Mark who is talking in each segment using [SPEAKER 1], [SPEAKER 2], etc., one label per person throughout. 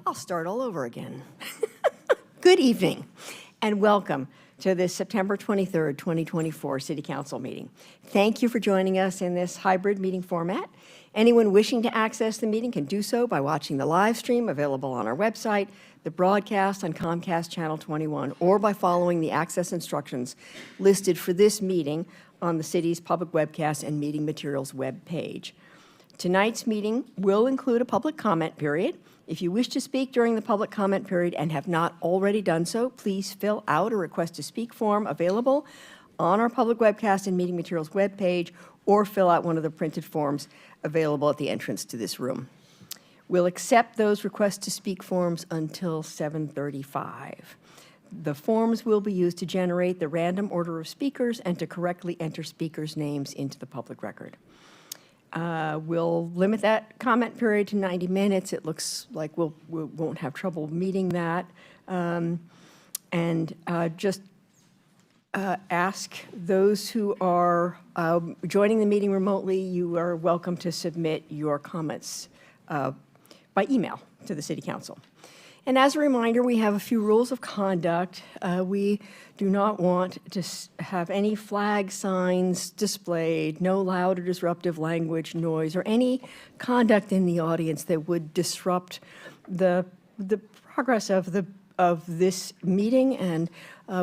[SPEAKER 1] I'll start all over again. Good evening, and welcome to this September 23rd, 2024 City Council meeting. Thank you for joining us in this hybrid meeting format. Anyone wishing to access the meeting can do so by watching the live stream available on our website, the broadcast on Comcast Channel 21, or by following the access instructions listed for this meeting on the city's public webcast and meeting materials web page. Tonight's meeting will include a public comment period. If you wish to speak during the public comment period and have not already done so, please fill out a request to speak form available on our public webcast and meeting materials webpage, or fill out one of the printed forms available at the entrance to this room. We'll accept those requests to speak forms until 7:35. The forms will be used to generate the random order of speakers and to correctly enter speakers' names into the public record. We'll limit that comment period to 90 minutes. It looks like we won't have trouble meeting that. Just ask those who are joining the meeting remotely, you are welcome to submit your comments by email to the City Council. And as a reminder, we have a few rules of conduct. We do not want to have any flag signs displayed, no loud or disruptive language, noise, or any conduct in the audience that would disrupt the progress of this meeting. And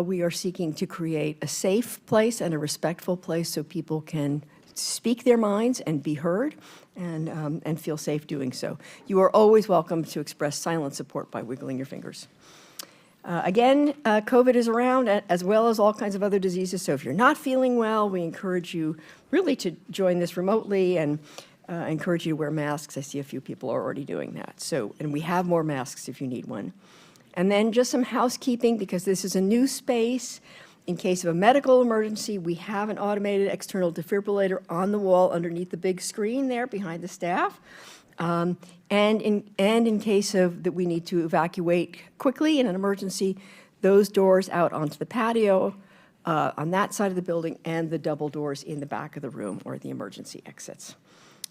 [SPEAKER 1] we are seeking to create a safe place and a respectful place so people can speak their minds and be heard and feel safe doing so. You are always welcome to express silent support by wiggling your fingers. Again, COVID is around, as well as all kinds of other diseases, so if you're not feeling well, we encourage you really to join this remotely and encourage you to wear masks. I see a few people are already doing that. And we have more masks if you need one. And then just some housekeeping, because this is a new space. In case of a medical emergency, we have an automated external defibrillator on the wall underneath the big screen there behind the staff. And in case of that we need to evacuate quickly in an emergency, those doors out onto the patio on that side of the building and the double doors in the back of the room or the emergency exits.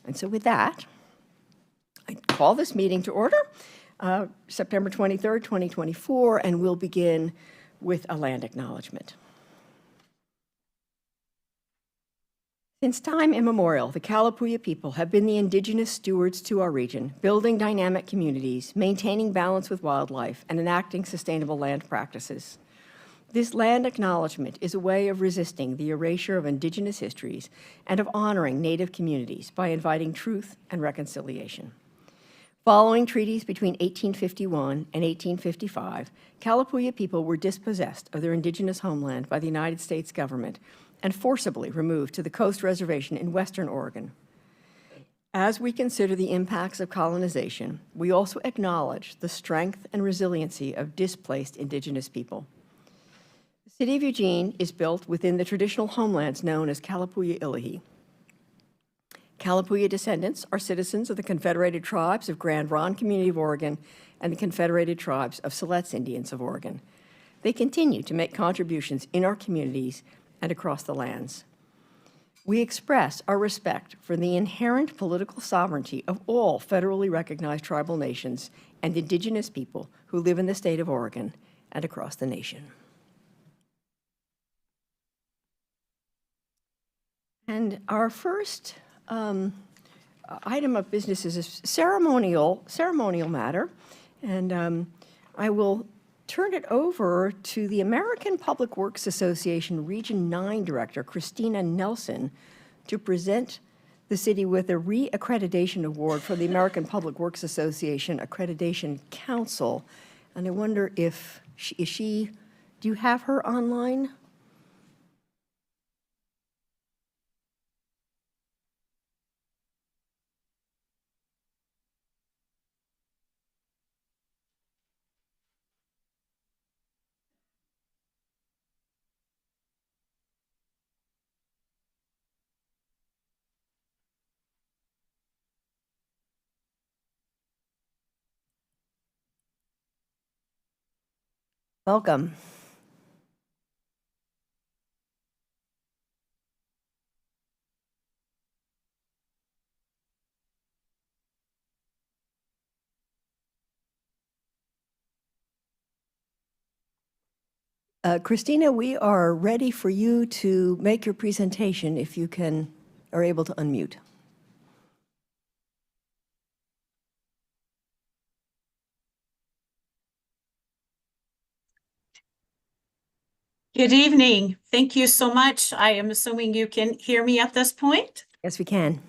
[SPEAKER 1] And so with that, I call this meeting to order, September 23rd, 2024, and we'll begin with a land acknowledgement. Since time immemorial, the Kalapuya people have been the indigenous stewards to our region, building dynamic communities, maintaining balance with wildlife, and enacting sustainable land practices. This land acknowledgement is a way of resisting the erasure of indigenous histories and of honoring Native communities by inviting truth and reconciliation. Following treaties between 1851 and 1855, Kalapuya people were dispossessed of their indigenous homeland by the United States government and forcibly removed to the Coast Reservation in Western Oregon. As we consider the impacts of colonization, we also acknowledge the strength and resiliency of displaced indigenous people. The city of Eugene is built within the traditional homelands known as Kalapuya Ilihi. Kalapuya descendants are citizens of the Confederated Tribes of Grand Ronde Community of Oregon and the Confederated Tribes of Siletz Indians of Oregon. They continue to make contributions in our communities and across the lands. We express our respect for the inherent political sovereignty of all federally recognized tribal nations and indigenous people who live in the state of Oregon and across the nation. And our first item of business is a ceremonial matter, and I will turn it over to the American Public Works Association Region 9 Director, Christina Nelson, to present the city with a re-accreditation award for the American Public Works Association Accreditation Council. And I wonder if do you have her online? Welcome. Christina, we are ready for you to make your presentation if you are able to unmute.
[SPEAKER 2] Good evening. Thank you so much. I am assuming you can hear me at this point.
[SPEAKER 1] Yes, we can.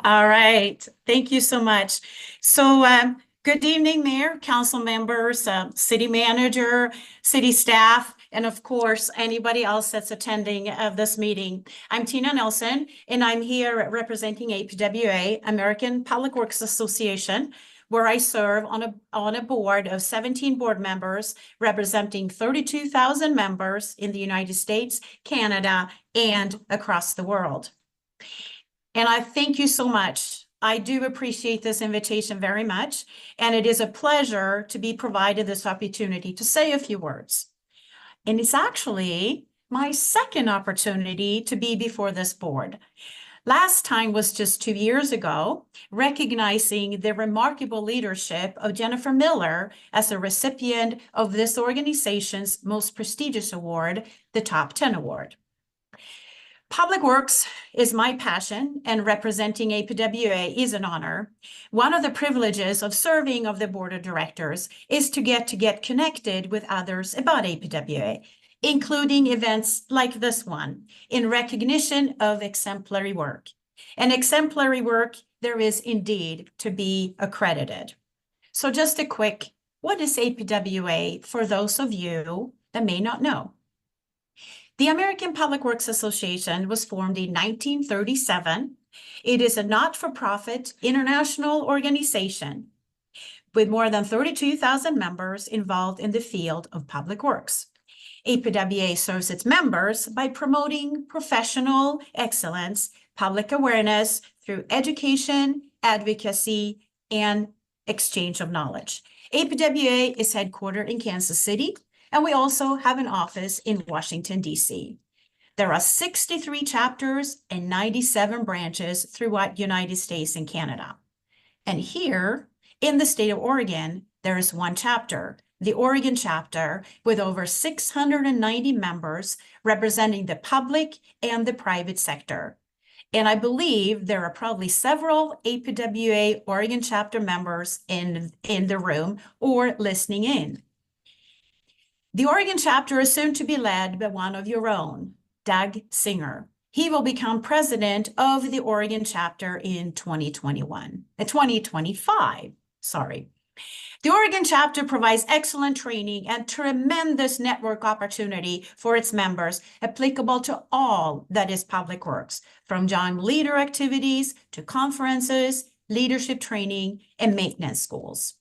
[SPEAKER 2] All right. Thank you so much. So good evening, Mayor, council members, city manager, city staff, and of course, anybody else that's attending of this meeting. I'm Tina Nelson, and I'm here representing APWA, American Public Works Association, where I serve on a board of 17 board members representing 32,000 members in the United States, Canada, and across the world. And I thank you so much. I do appreciate this invitation very much, and it is a pleasure to be provided this opportunity to say a few words. And it's actually my second opportunity to be before this board. Last time was just 2 years ago, recognizing the remarkable leadership of Jennifer Miller as a recipient of this organization's most prestigious award, the Top 10 Award. Public Works is my passion, and representing APWA is an honor. One of the privileges of serving of the board of directors is to get connected with others about APWA, including events like this one, in recognition of exemplary work. And exemplary work there is indeed to be accredited. So just a quick, what is APWA for those of you that may not know? The American Public Works Association was formed in 1937. It is a not-for-profit international organization with more than 32,000 members involved in the field of public works. APWA serves its members by promoting professional excellence, public awareness through education, advocacy, and exchange of knowledge. APWA is headquartered in Kansas City, and we also have an office in Washington, D.C. There are 63 chapters and 97 branches throughout the United States and Canada. And here in the state of Oregon, there is one chapter, the Oregon chapter, with over 690 members representing the public and the private sector. And I believe there are probably several APWA Oregon chapter members in the room or listening in. The Oregon chapter is soon to be led by one of your own, Doug Singer. He will become president of the Oregon chapter in 2025. The Oregon chapter provides excellent training and tremendous network opportunity for its members, applicable to all that is public works, from young leader activities to conferences, leadership training, and maintenance schools.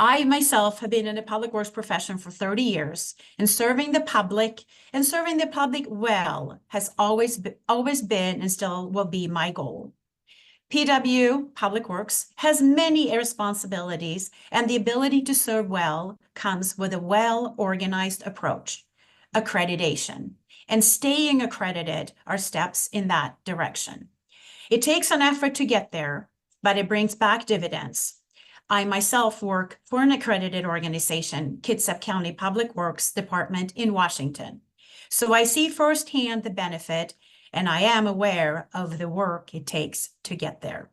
[SPEAKER 2] I myself have been in the public works profession for 30 years, and serving the public well has always been and still will be my goal. PW, Public Works, has many responsibilities, and the ability to serve well comes with a well-organized approach. Accreditation and staying accredited are steps in that direction. It takes an effort to get there, but it brings back dividends. I myself work for an accredited organization, Kitsap County Public Works Department in Washington. So I see firsthand the benefit, and I am aware of the work it takes to get there.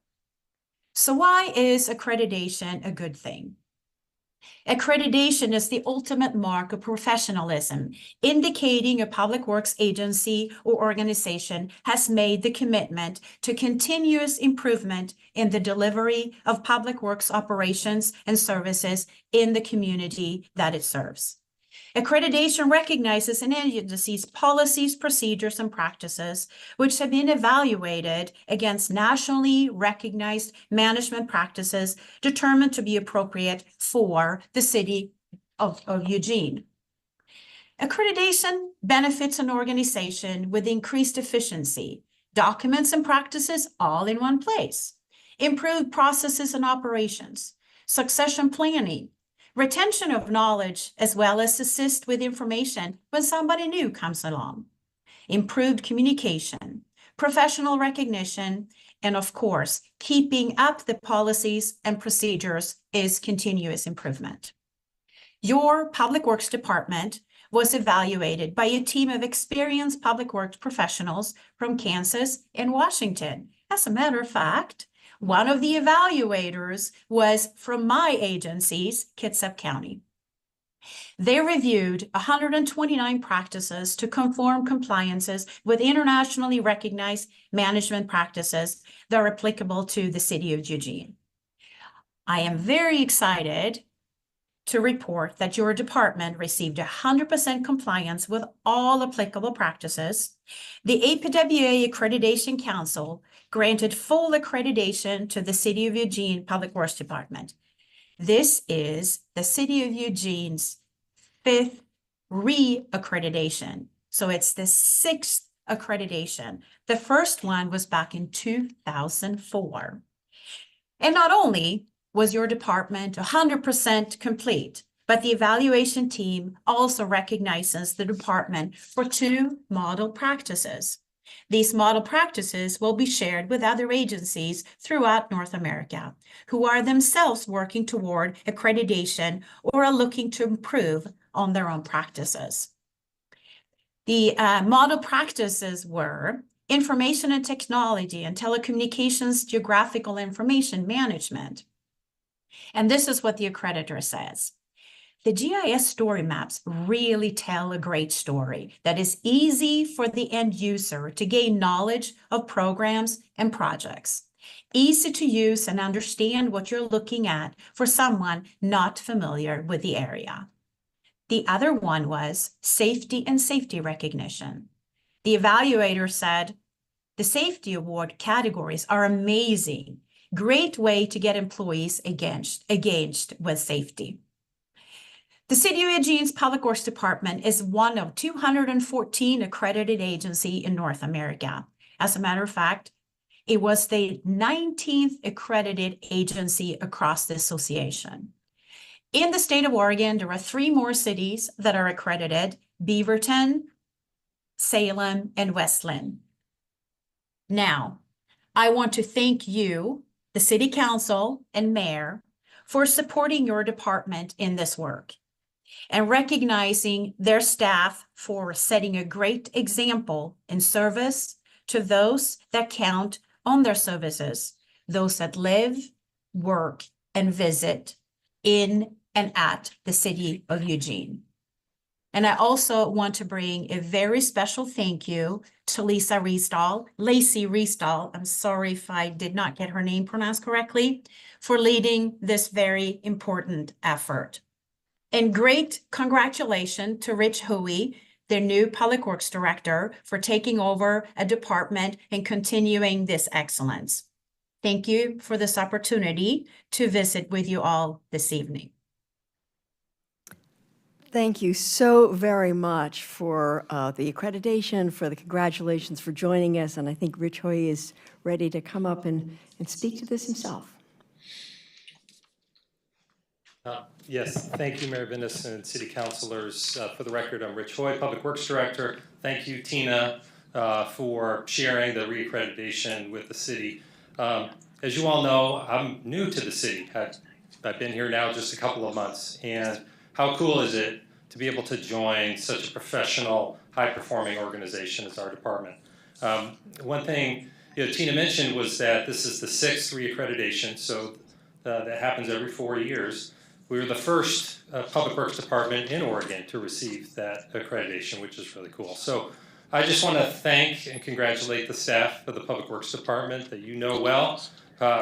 [SPEAKER 2] So why is accreditation a good thing? Accreditation is the ultimate mark of professionalism, indicating a public works agency or organization has made the commitment to continuous improvement in the delivery of public works operations and services in the community that it serves. Accreditation recognizes an agency's policies, procedures, and practices, which have been evaluated against nationally recognized management practices determined to be appropriate for the city of Eugene. Accreditation benefits an organization with increased efficiency, documents and practices all in one place, improved processes and operations, succession planning, retention of knowledge, as well as assist with information when somebody new comes along, improved communication, professional recognition, and of course, keeping up the policies and procedures is continuous improvement. Your Public Works Department was evaluated by a team of experienced public works professionals from Kansas and Washington. As a matter of fact, one of the evaluators was from my agencies, Kitsap County. They reviewed 129 practices to conform compliances with internationally recognized management practices that are applicable to the city of Eugene. I am very excited to report that your department received 100% compliance with all applicable practices. The APWA Accreditation Council granted full accreditation to the City of Eugene Public Works Department. This is the City of Eugene's 5th re-accreditation. So it's the 6th accreditation. The first one was back in 2004. And not only was your department 100% complete, but the evaluation team also recognizes the department for 2 model practices. These model practices will be shared with other agencies throughout North America who are themselves working toward accreditation or are looking to improve on their own practices. The model practices were information and technology and telecommunications geographical information management. And this is what the accreditor says. The GIS story maps really tell a great story that is easy for the end user to gain knowledge of programs and projects. Easy to use and understand what you're looking at for someone not familiar with the area. The other one was safety and safety recognition. The evaluator said, the safety award categories are amazing. Great way to get employees engaged with safety. The City of Eugene's Public Works Department is one of 214 accredited agencies in North America. As a matter of fact, it was the 19th accredited agency across the association. In the state of Oregon, there are 3 more cities that are accredited: Beaverton, Salem, and Westland. Now, I want to thank you, the City Council and Mayor, for supporting your department in this work and recognizing their staff for setting a great example in service to those that count on their services, those that live, work, and visit in and at the City of Eugene. And I also want to bring a very special thank you to Lacey Riesdahl. I'm sorry if I did not get her name pronounced correctly, for leading this very important effort. And great congratulations to Rich Huey, their new Public Works Director, for taking over a department and continuing this excellence. Thank you for this opportunity to visit with you all this evening.
[SPEAKER 1] Thank you so very much for the accreditation, for the congratulations, for joining us. And I think Rich Hoy is ready to come up and speak to this himself.
[SPEAKER 3] Yes, thank you, Mayor Bendis and City Councilors. For the record, I'm Rich Hoy, Public Works Director. Thank you, Tina, for sharing the reaccreditation with the city. As you all know, I'm new to the city. I've been here now just a couple of months, and how cool is it to be able to join such a professional, high-performing organization as our department. One thing Tina mentioned was that this is the 6th reaccreditation, so that happens every 4 years. We were the first Public Works Department in Oregon to receive that accreditation, which is really cool. So I just want to thank and congratulate the staff of the Public Works Department that you know well,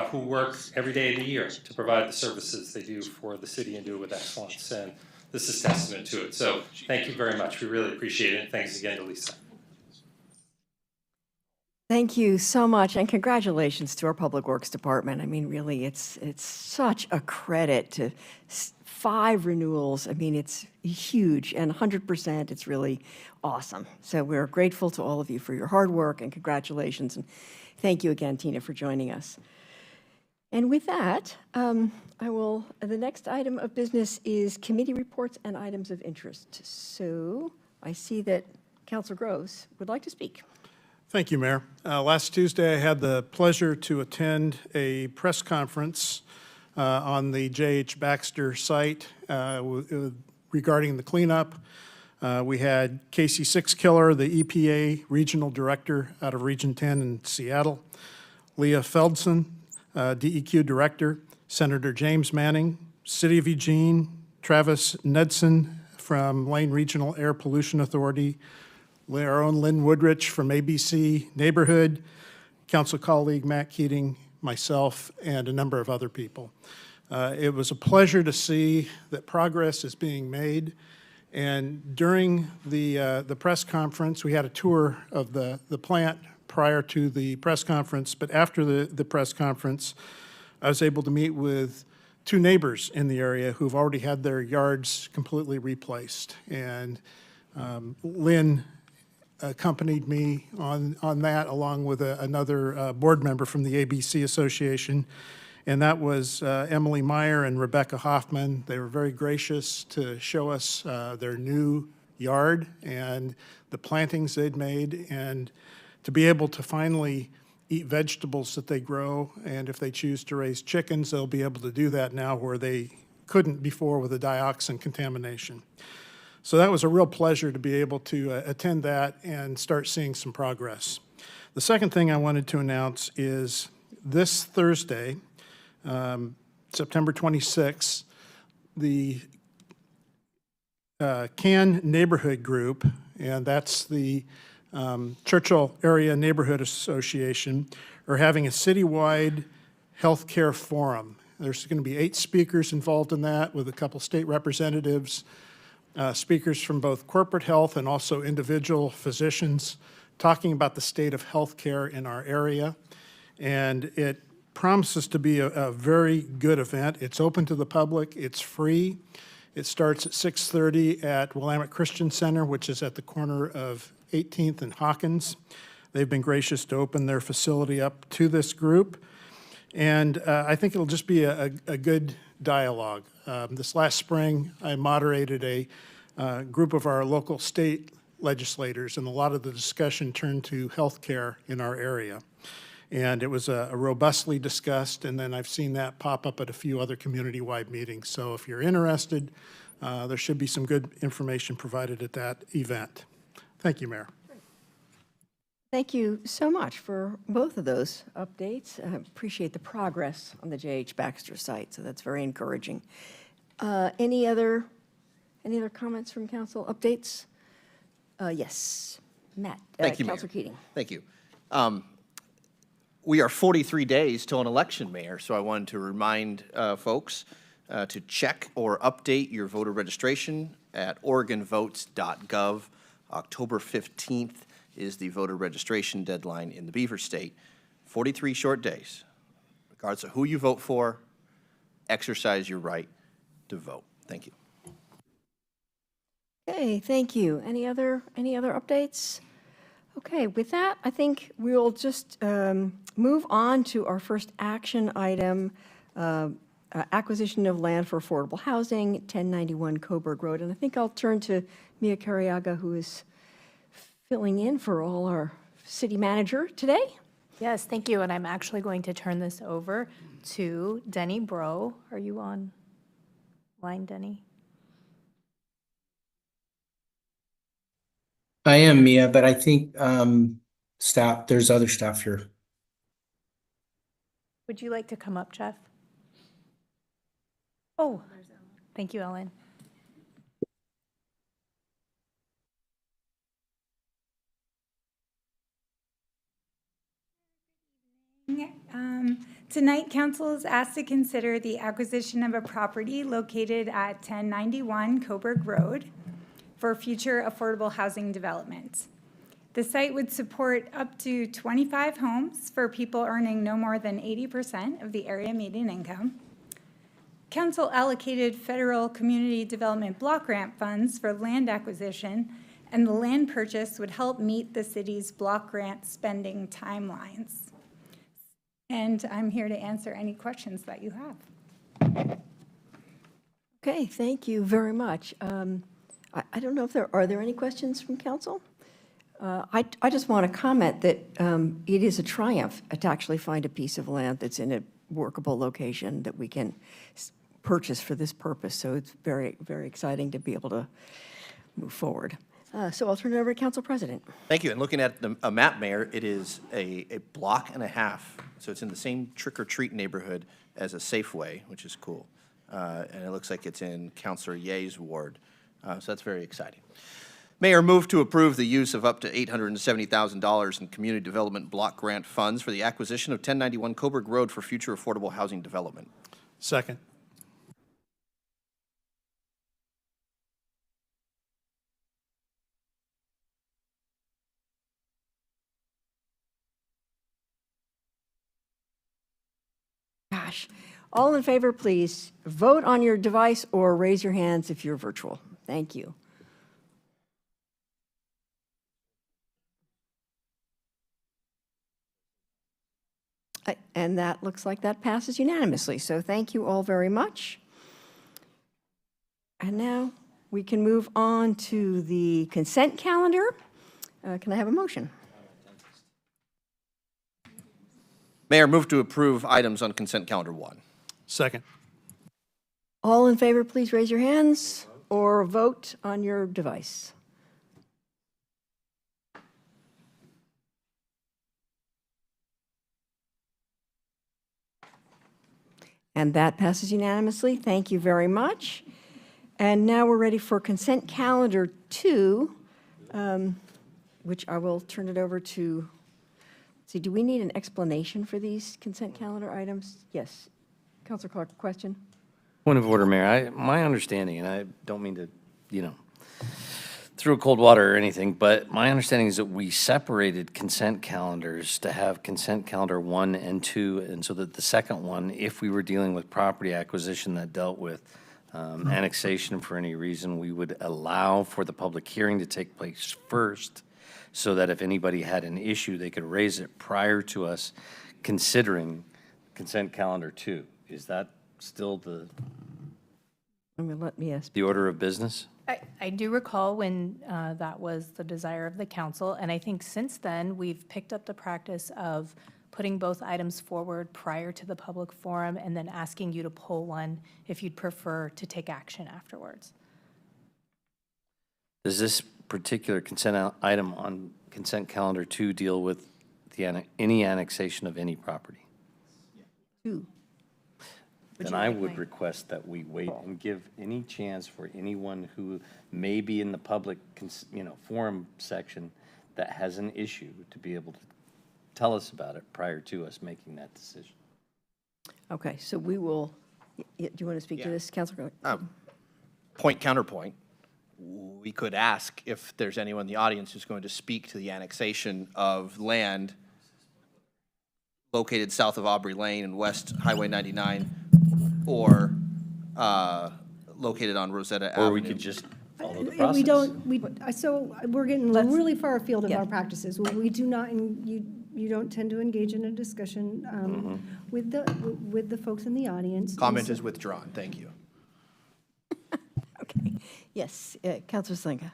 [SPEAKER 3] who work every day of the year to provide the services they do for the city and do it with excellence. And this is testament to it. So thank you very much. We really appreciate it. And thanks again to Lisa.
[SPEAKER 1] Thank you so much, and congratulations to our Public Works Department. I mean, really, it's such a credit to 5 renewals. I mean, it's huge, and 100%, it's really awesome. So we're grateful to all of you for your hard work, and congratulations. And thank you again, Tina, for joining us. And with that, the next item of business is committee reports and items of interest. So I see that Councilor Groves would like to speak.
[SPEAKER 4] Thank you, Mayor. Last Tuesday, I had the pleasure to attend a press conference on the J.H. Baxter site regarding the cleanup. We had Casey Sixkiller, the EPA Regional Director out of Region 10 in Seattle, Leah Feldson, DEQ Director, Senator James Manning, City of Eugene, Travis Nedson from Lane Regional Air Pollution Authority, our own Lynn Woodrich from ABC Neighborhood, council colleague Matt Keating, myself, and a number of other people. It was a pleasure to see that progress is being made. And during the press conference, we had a tour of the plant prior to the press conference, but after the press conference, I was able to meet with 2 neighbors in the area who've already had their yards completely replaced. And Lynn accompanied me on that, along with another board member from the ABC Association, and that was Emily Meyer and Rebecca Hoffman. They were very gracious to show us their new yard and the plantings they'd made, and to be able to finally eat vegetables that they grow, and if they choose to raise chickens, they'll be able to do that now where they couldn't before with the dioxin contamination. So that was a real pleasure to be able to attend that and start seeing some progress. The second thing I wanted to announce is this Thursday, September 26th, the Can Neighborhood Group, and that's the Churchill Area Neighborhood Association, are having a citywide healthcare forum. There's going to be 8 speakers involved in that, with a couple state representatives, speakers from both corporate health and also individual physicians, talking about the state of healthcare in our area. And it promises to be a very good event. It's open to the public. It's free. It starts at 6:30 at Willamette Christian Center, which is at the corner of 18th and Hawkins. They've been gracious to open their facility up to this group. And I think it'll just be a good dialogue. This last spring, I moderated a group of our local state legislators, and a lot of the discussion turned to healthcare in our area. And it was a robustly discussed, and then I've seen that pop up at a few other community-wide meetings. So if you're interested, there should be some good information provided at that event. Thank you, Mayor.
[SPEAKER 1] Thank you so much for both of those updates. I appreciate the progress on the J.H. Baxter site, so that's very encouraging. Any other comments from council? Updates? Yes, Matt.
[SPEAKER 5] Thank you,
[SPEAKER 1] Councilor
[SPEAKER 5] Mayor.
[SPEAKER 1] Keating.
[SPEAKER 5] Thank you. We are 43 days till an election, Mayor, so I wanted to remind folks to check or update your voter registration at OregonVotes.gov. October 15th is the voter registration deadline in the Beaver State. 43 short days. Regardless of who you vote for, exercise your right to vote. Thank you.
[SPEAKER 1] Okay, thank you. Any other updates? Okay, with that, I think we'll just move on to our first action item, acquisition of land for affordable housing, 1091 Coburg Road. And I think I'll turn to Mia Cariaga, who is filling in for all our city manager today.
[SPEAKER 6] Yes, thank you. And I'm actually going to turn this over to Denny Bro. Are you on line, Denny?
[SPEAKER 7] I am, Mia, but I think staff, there's other staff here.
[SPEAKER 6] Would you like to come up, Jeff? Oh, thank you, Ellen.
[SPEAKER 8] Tonight, council is asked to consider the acquisition of a property located at 1091 Coburg Road for future affordable housing development. The site would support up to 25 homes for people earning no more than 80% of the area median income. Council allocated federal community development block grant funds for land acquisition, and the land purchase would help meet the city's block grant spending timelines. And I'm here to answer any questions that you have.
[SPEAKER 1] Okay, thank you very much. I don't know if are there any questions from council? I just want to comment that it is a triumph to actually find a piece of land that's in a workable location that we can purchase for this purpose. So it's very, very exciting to be able to move forward. So I'll turn it over to Council President.
[SPEAKER 5] Thank you. And looking at a map, Mayor, it is a block and a half. So it's in the same trick-or-treat neighborhood as a Safeway, which is cool. And it looks like it's in Councilor Ye's ward. So that's very exciting. Mayor, move to approve the use of up to $870,000 in community development block grant funds for the acquisition of 1091 Coburg Road for future affordable housing development.
[SPEAKER 4] Second.
[SPEAKER 1] Gosh, all in favor, please vote on your device or raise your hands if you're virtual. Thank you. And that looks like that passes unanimously, so thank you all very much. And now we can move on to the consent calendar. Can I have a motion?
[SPEAKER 5] Mayor, move to approve items on consent calendar 1.
[SPEAKER 4] Second.
[SPEAKER 1] All in favor, please raise your hands or vote on your device. And that passes unanimously. Thank you very much. And now we're ready for consent calendar 2, which I will turn it over to, see, do we need an explanation for these consent calendar items? Yes. Councilor Clark, question?
[SPEAKER 9] Point of order, Mayor. My understanding, and I don't mean to, throw cold water or anything, but my understanding is that we separated consent calendars to have consent calendar 1 and 2, and so that the second one, if we were dealing with property acquisition that dealt with annexation for any reason, we would allow for the public hearing to take place first, so that if anybody had an issue, they could raise it prior to us considering consent calendar 2. Is that still
[SPEAKER 1] Let me ask.
[SPEAKER 9] the order of business?
[SPEAKER 6] I do recall when that was the desire of the council, and I think since then, we've picked up the practice of putting both items forward prior to the public forum and then asking you to pull one if you'd prefer to take action afterwards.
[SPEAKER 9] Does this particular consent item on consent calendar 2 deal with any annexation of any property?
[SPEAKER 1] 2.
[SPEAKER 9] Then I would request that we wait and give any chance for anyone who may be in the public, forum section that has an issue to be able to tell us about it prior to us making that decision.
[SPEAKER 1] Okay, so we will, do you want to speak to this, Councilor?
[SPEAKER 5] Point counterpoint, we could ask if there's anyone in the audience who's going to speak to the annexation of land located south of Aubrey Lane and West Highway 99, or located on Rosetta Avenue.
[SPEAKER 9] Or we could just follow the process.
[SPEAKER 10] So we're getting really far afield of our practices. We do not, you don't tend to engage in a discussion with the folks in the audience.
[SPEAKER 5] Comment is withdrawn, thank you.
[SPEAKER 1] Okay, yes, Councilor Slinga.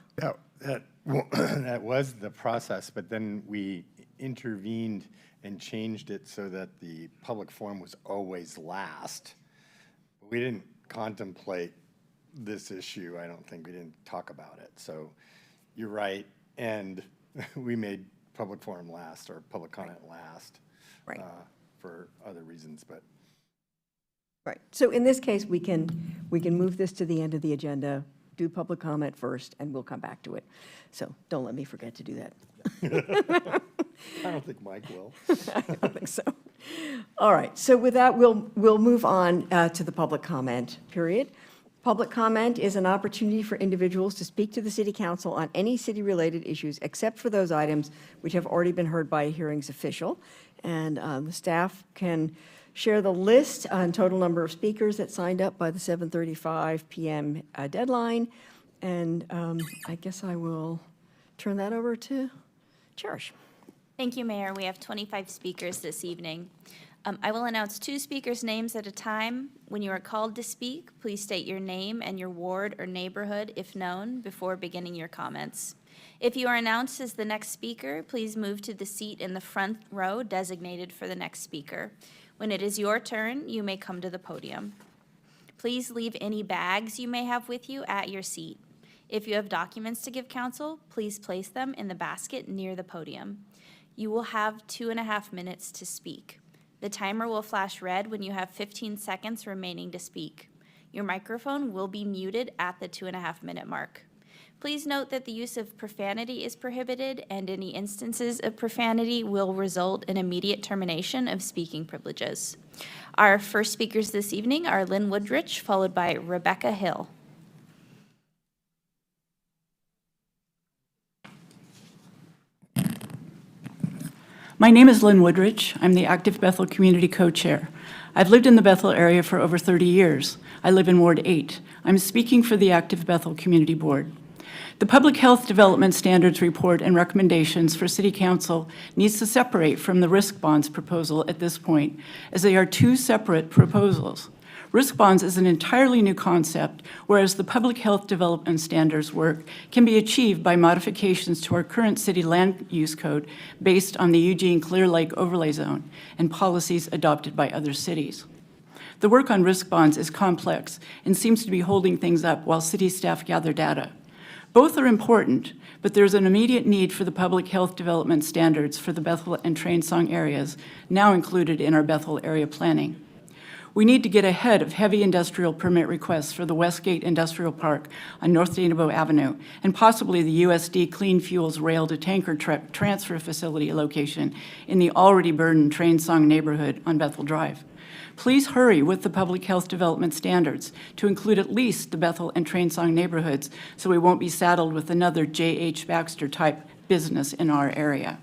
[SPEAKER 11] That was the process, but then we intervened and changed it so that the public forum was always last. We didn't contemplate this issue. I don't think we didn't talk about it. So you're right. And we made public forum last or public comment last for other reasons, but.
[SPEAKER 1] Right, so in this case, we can move this to the end of the agenda, do public comment first, and we'll come back to it. So don't let me forget to do that.
[SPEAKER 11] I don't think Mike will.
[SPEAKER 1] I don't think so. All right, so with that, we'll move on to the public comment period. Public comment is an opportunity for individuals to speak to the city council on any city-related issues except for those items which have already been heard by a hearings official. And the staff can share the list on total number of speakers that signed up by the 7:35 p.m. Deadline. And I guess I will turn that over to Cherish.
[SPEAKER 12] Thank you, Mayor. We have 25 speakers this evening. I will announce 2 speakers' names at a time. When you are called to speak, please state your name and your ward or neighborhood, if known, before beginning your comments. If you are announced as the next speaker, please move to the seat in the front row designated for the next speaker. When it is your turn, you may come to the podium. Please leave any bags you may have with you at your seat. If you have documents to give council, please place them in the basket near the podium. You will have 2.5 minutes to speak. The timer will flash red when you have 15 seconds remaining to speak. Your microphone will be muted at the 2.5-minute mark. Please note that the use of profanity is prohibited, and any instances of profanity will result in immediate termination of speaking privileges. Our first speakers this evening are Lynn Woodrich, followed by Rebecca Hill.
[SPEAKER 13] My name is Lynn Woodrich. I'm the Active Bethel Community Co-Chair. I've lived in the Bethel area for over 30 years. I live in Ward 8. I'm speaking for the Active Bethel Community Board. The Public Health Development Standards Report and recommendations for City Council needs to separate from the risk bonds proposal at this point, as they are two separate proposals. Risk bonds is an entirely new concept, whereas the Public Health Development Standards work can be achieved by modifications to our current city land use code based on the Eugene Clear Lake Overlay Zone and policies adopted by other cities. The work on risk bonds is complex and seems to be holding things up while city staff gather data. Both are important, but there's an immediate need for the public health development standards for the Bethel and Train Song areas, now included in our Bethel area planning. We need to get ahead of heavy industrial permit requests for the Westgate Industrial Park on North Danebo Avenue, and possibly the USD Clean Fuels rail to tanker truck transfer facility location in the already burdened Train Song neighborhood on Bethel Drive. Please hurry with the public health development standards to include at least the Bethel and Train Song neighborhoods so we won't be saddled with another J.H. Baxter type business in our area.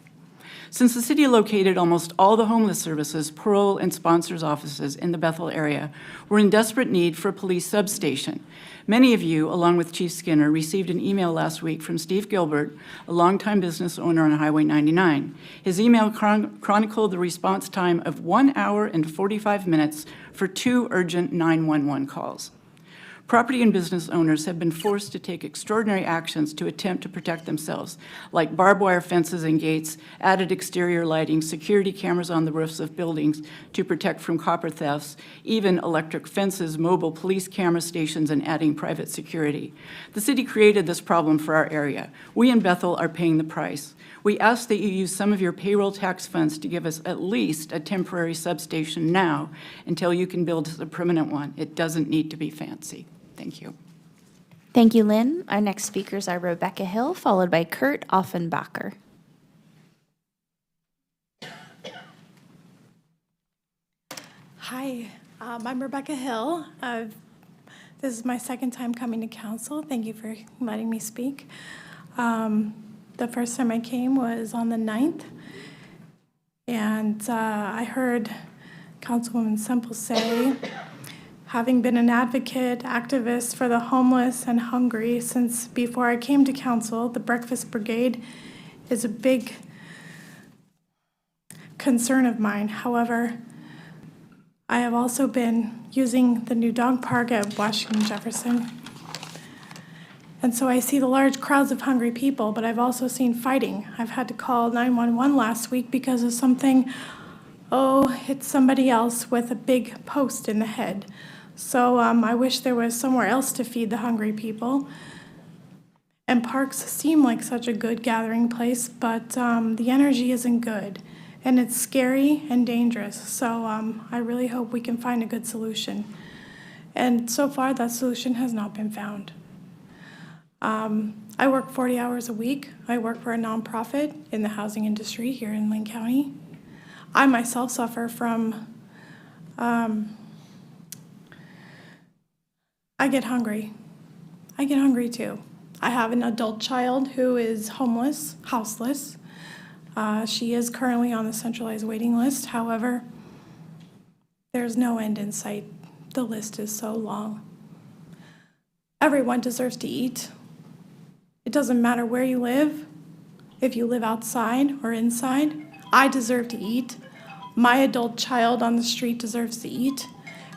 [SPEAKER 13] Since the city located almost all the homeless services, parole, and sponsors offices in the Bethel area, we're in desperate need for a police substation. Many of you, along with Chief Skinner, received an email last week from Steve Gilbert, a longtime business owner on Highway 99. His email chronicled the response time of 1 hour and 45 minutes for 2 urgent 911 calls. Property and business owners have been forced to take extraordinary actions to attempt to protect themselves, like barbed wire fences and gates, added exterior lighting, security cameras on the roofs of buildings to protect from copper thefts, even electric fences, mobile police camera stations, and adding private security. The city created this problem for our area. We in Bethel are paying the price. We ask that you use some of your payroll tax funds to give us at least a temporary substation now until you can build a permanent one. It doesn't need to be fancy. Thank you.
[SPEAKER 12] Thank you, Lynn. Our next speakers are Rebecca Hill, followed by Kurt Offenbacher.
[SPEAKER 14] Hi, I'm Rebecca Hill. This is my second time coming to council. Thank you for letting me speak. The first time I came was on the 9th, and I heard Councilwoman Semple say, having been an advocate, activist for the homeless and hungry since before I came to council, the Breakfast Brigade is a big concern of mine. However, I have also been using the new dog park at Washington Jefferson. And so I see the large crowds of hungry people, but I've also seen fighting. I've had to call 911 last week because of something, hit somebody else with a big post in the head. So I wish there was somewhere else to feed the hungry people. And parks seem like such a good gathering place, but the energy isn't good. And it's scary and dangerous. So I really hope we can find a good solution. And so far, that solution has not been found. I work 40 hours a week. I work for a nonprofit in the housing industry here in Lane County. I myself suffer from, I get hungry. I get hungry too. I have an adult child who is homeless, houseless. She is currently on the centralized waiting list. However, there's no end in sight. The list is so long. Everyone deserves to eat. It doesn't matter where you live, if you live outside or inside. I deserve to eat. My adult child on the street deserves to eat.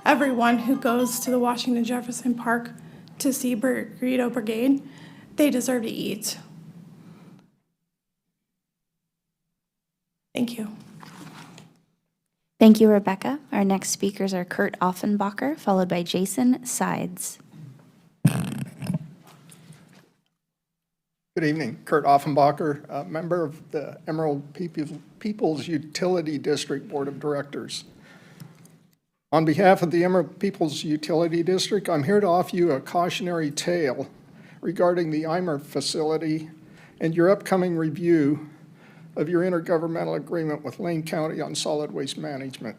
[SPEAKER 14] Everyone who goes to the Washington Jefferson Park to see Burrito Brigade, they deserve to eat. Thank you.
[SPEAKER 12] Thank you, Rebecca. Our next speakers are Kurt Offenbacher, followed by Jason Sides.
[SPEAKER 15] Good evening. Kurt Offenbacher, a member of the Emerald Peoples Utility District Board of Directors. On behalf of the Emerald Peoples Utility District, I'm here to offer you a cautionary tale regarding the IMER facility and your upcoming review of your intergovernmental agreement with Lane County on solid waste management.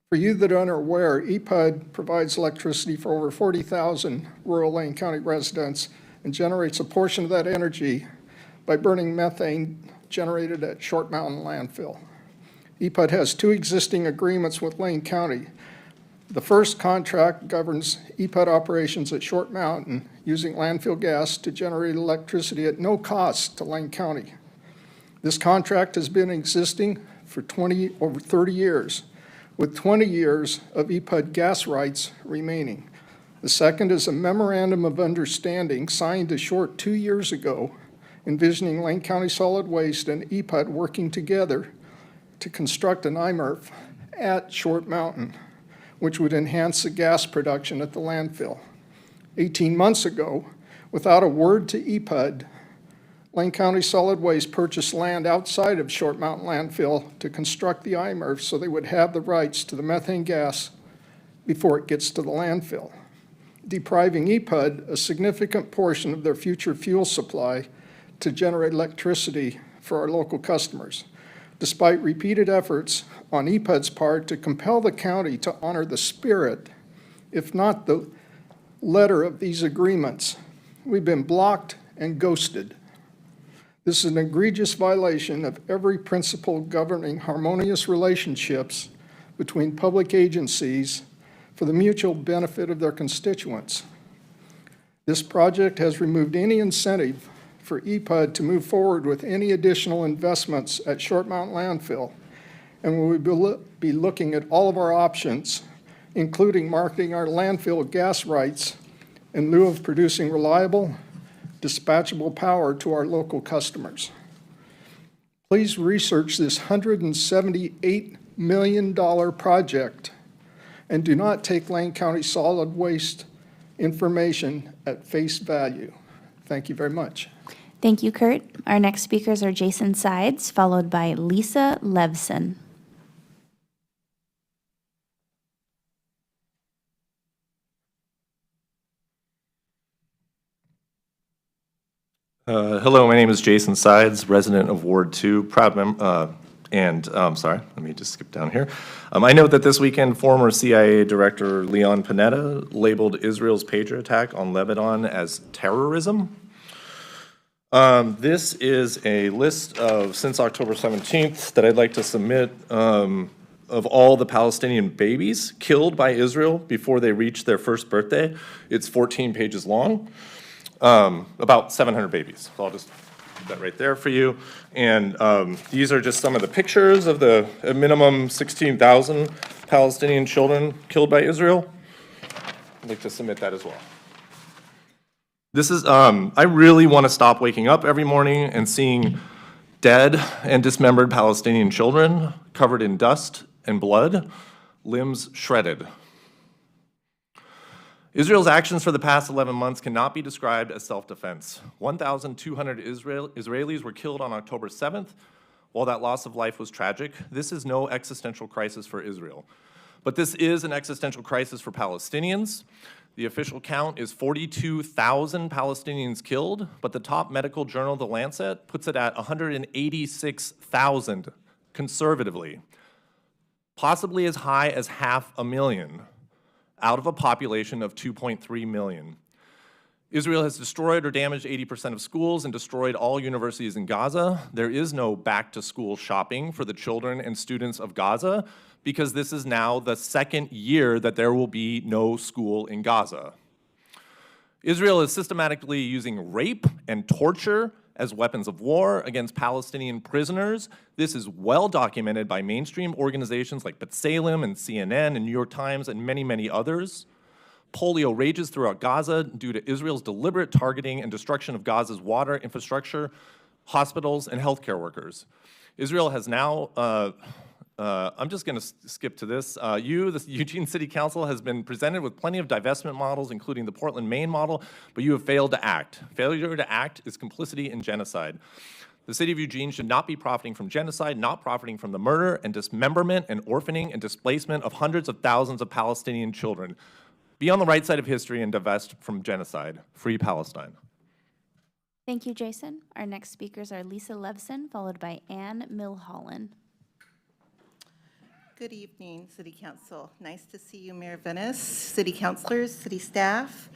[SPEAKER 15] For you that are unaware, EPUD provides electricity for over 40,000 rural Lane County residents and generates a portion of that energy by burning methane generated at Short Mountain Landfill. EPUD has 2 existing agreements with Lane County. The first contract governs EPUD operations at Short Mountain using landfill gas to generate electricity at no cost to Lane County. This contract has been existing for over 30 years, with 20 years of EPUD gas rights remaining. The second is a memorandum of understanding signed a short 2 years ago, envisioning Lane County Solid Waste and EPUD working together to construct an IMERF at Short Mountain, which would enhance the gas production at the landfill. 18 months ago, without a word to EPUD, Lane County Solid Waste purchased land outside of Short Mountain Landfill to construct the IMERF so they would have the rights to the methane gas before it gets to the landfill, depriving EPUD a significant portion of their future fuel supply to generate electricity for our local customers. Despite repeated efforts on EPUD's part to compel the county to honor the spirit, if not the letter of these agreements, we've been blocked and ghosted. This is an egregious violation of every principle governing harmonious relationships between public agencies for the mutual benefit of their constituents. This project has removed any incentive for EPUD to move forward with any additional investments at Short Mountain Landfill, and we will be looking at all of our options, including marketing our landfill gas rights in lieu of producing reliable, dispatchable power to our local customers. Please research this $178 million project and do not take Lane County Solid Waste information at face value. Thank you very much.
[SPEAKER 12] Thank you, Kurt. Our next speakers are Jason Sides, followed by Lisa Levson.
[SPEAKER 16] Hello, my name is Jason Sides, resident of Ward 2, proud member, sorry, let me just skip down here. I note that this weekend, former CIA Director Leon Panetta labeled Israel's Patriot attack on Lebanon as terrorism. This is a list of, since October 17th, that I'd like to submit of all the Palestinian babies killed by Israel before they reached their first birthday. It's 14 pages long, about 700 babies. So I'll just put that right there for you. And these are just some of the pictures of the minimum 16,000 Palestinian children killed by Israel. I'd like to submit that as well. This is, I really want to stop waking up every morning and seeing dead and dismembered Palestinian children covered in dust and blood, limbs shredded. Israel's actions for the past 11 months cannot be described as self-defense. 1,200 Israelis were killed on October 7th. While that loss of life was tragic, this is no existential crisis for Israel. But this is an existential crisis for Palestinians. The official count is 42,000 Palestinians killed, but the top medical journal, The Lancet, puts it at 186,000 conservatively, possibly as high as 500,000 out of a population of 2.3 million. Israel has destroyed or damaged 80% of schools and destroyed all universities in Gaza. There is no back-to-school shopping for the children and students of Gaza because this is now the second year that there will be no school in Gaza. Israel is systematically using rape and torture as weapons of war against Palestinian prisoners. This is well documented by mainstream organizations like B'Tselem and CNN and New York Times and many, many others. Polio rages throughout Gaza due to Israel's deliberate targeting and destruction of Gaza's water infrastructure, hospitals, and healthcare workers. Israel has now I'm just going to skip to this. The Eugene City Council, has been presented with plenty of divestment models, including the Portland, Maine model, but you have failed to act. Failure to act is complicity in genocide. The city of Eugene should not be profiting from genocide, not profiting from the murder and dismemberment and orphaning and displacement of hundreds of thousands of Palestinian children. Be on the right side of history and divest from genocide. Free Palestine.
[SPEAKER 12] Thank you, Jason. Our next speakers are Lisa Levson, followed by Ann Milholland.
[SPEAKER 17] Good evening, City Council. Nice to see you, Mayor Venus, city councilors, city staff,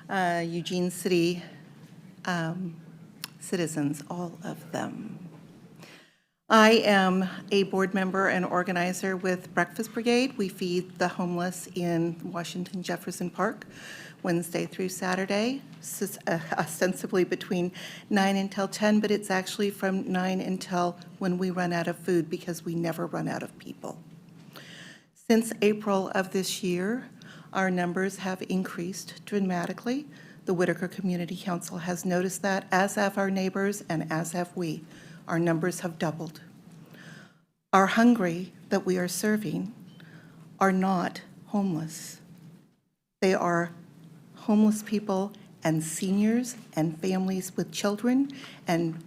[SPEAKER 17] Eugene City citizens, all of them. I am a board member and organizer with Breakfast Brigade. We feed the homeless in Washington Jefferson Park Wednesday through Saturday, ostensibly between 9 until 10, but it's actually from 9 until when we run out of food, because we never run out of people. Since April of this year, our numbers have increased dramatically. The Whitaker Community Council has noticed that, as have our neighbors and as have we. Our numbers have doubled. Our hungry that we are serving are not homeless. They are homeless people and seniors and families with children and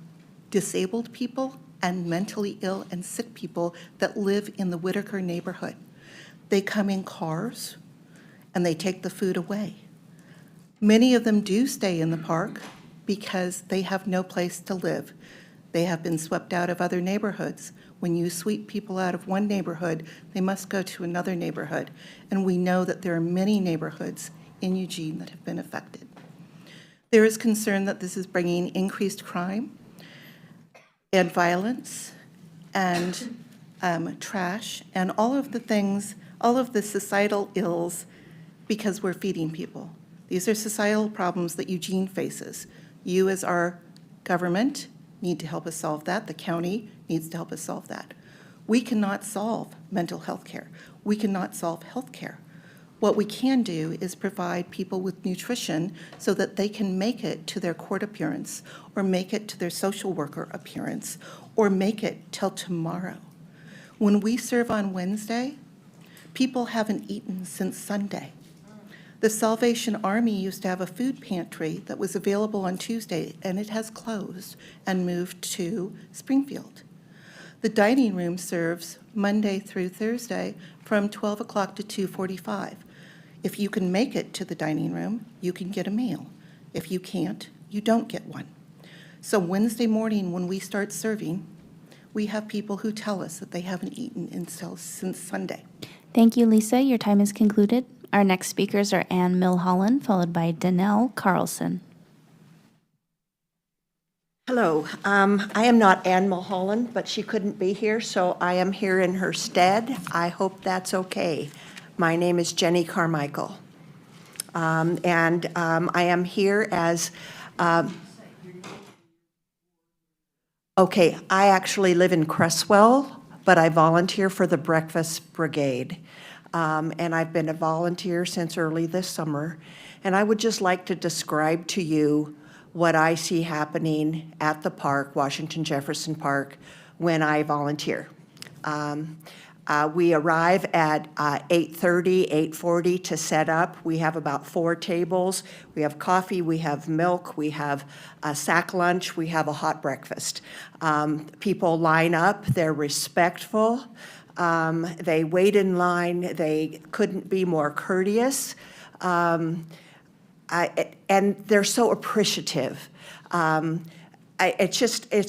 [SPEAKER 17] disabled people and mentally ill and sick people that live in the Whitaker neighborhood. They come in cars and they take the food away. Many of them do stay in the park because they have no place to live. They have been swept out of other neighborhoods. When you sweep people out of one neighborhood, they must go to another neighborhood. And we know that there are many neighborhoods in Eugene that have been affected. There is concern that this is bringing increased crime and violence and trash and all of the things, all of the societal ills, because we're feeding people. These are societal problems that Eugene faces. You, as our government, need to help us solve that. The county needs to help us solve that. We cannot solve mental health care. We cannot solve health care. What we can do is provide people with nutrition so that they can make it to their court appearance, or make it to their social worker appearance, or make it till tomorrow. When we serve on Wednesday, people haven't eaten since Sunday. The Salvation Army used to have a food pantry that was available on Tuesday, and it has closed and moved to Springfield. The dining room serves Monday through Thursday from 12 o'clock to 2:45. If you can make it to the dining room, you can get a meal. If you can't, you don't get one. So Wednesday morning, when we start serving, we have people who tell us that they haven't eaten since Sunday.
[SPEAKER 12] Thank you, Lisa. Your time is concluded. Our next speakers are Ann Milholland, followed by Danelle Carlson.
[SPEAKER 18] Hello, I am not Ann Mulholland, but she couldn't be here, so I am here in her stead. I hope that's okay. My name is Jenny Carmichael, and I am here as, okay, I actually live in Cresswell, but I volunteer for the Breakfast Brigade. And I've been a volunteer since early this summer. And I would just like to describe to you what I see happening at the park, Washington Jefferson Park, when I volunteer. We arrive at 8:30, 8:40 to set up. We have about 4 tables. We have coffee, we have milk, we have a sack lunch, we have a hot breakfast. People line up, they're respectful. They wait in line. They couldn't be more courteous. And they're so appreciative. It's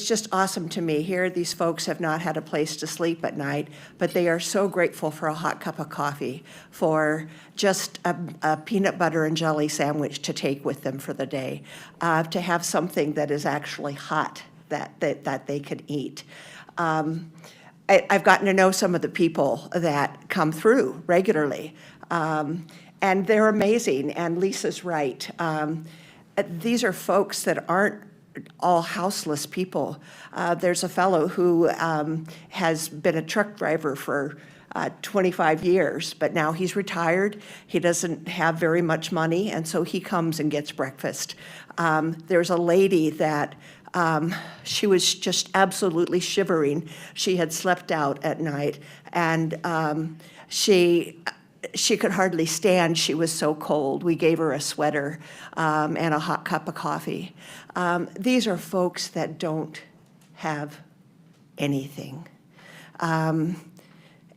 [SPEAKER 18] just awesome to me. Here, these folks have not had a place to sleep at night, but they are so grateful for a hot cup of coffee, for just a peanut butter and jelly sandwich to take with them for the day, to have something that is actually hot that they can eat. I've gotten to know some of the people that come through regularly, and they're amazing, and Lisa's right. These are folks that aren't all houseless people. There's a fellow who has been a truck driver for 25 years, but now he's retired. He doesn't have very much money, and so he comes and gets breakfast. There's a lady that She was just absolutely shivering. She had slept out at night, and she could hardly stand. She was so cold. We gave her a sweater and a hot cup of coffee. These are folks that don't have anything. And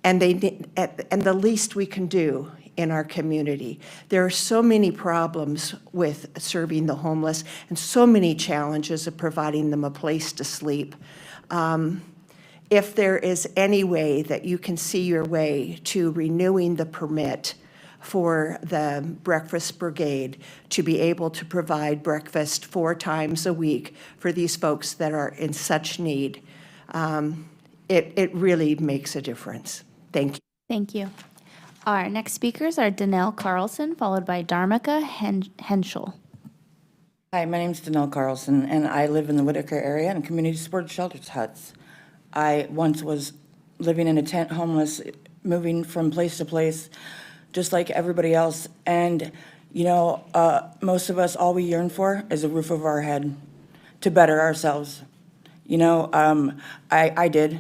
[SPEAKER 18] the least we can do in our community. There are so many problems with serving the homeless and so many challenges of providing them a place to sleep. If there is any way that you can see your way to renewing the permit for the Breakfast Brigade to be able to provide breakfast 4 times a week for these folks that are in such need, it really makes a difference. Thank you.
[SPEAKER 12] Thank you. Our next speakers are Danelle Carlson, followed by Dharmika Henschel.
[SPEAKER 19] Hi, my name is Danelle Carlson, and I live in the Whitaker area in community supported shelters huts. I once was living in a tent, homeless, moving from place to place, just like everybody else. And, you know, most of us, all we yearn for is a roof over our head to better ourselves. You know, I did.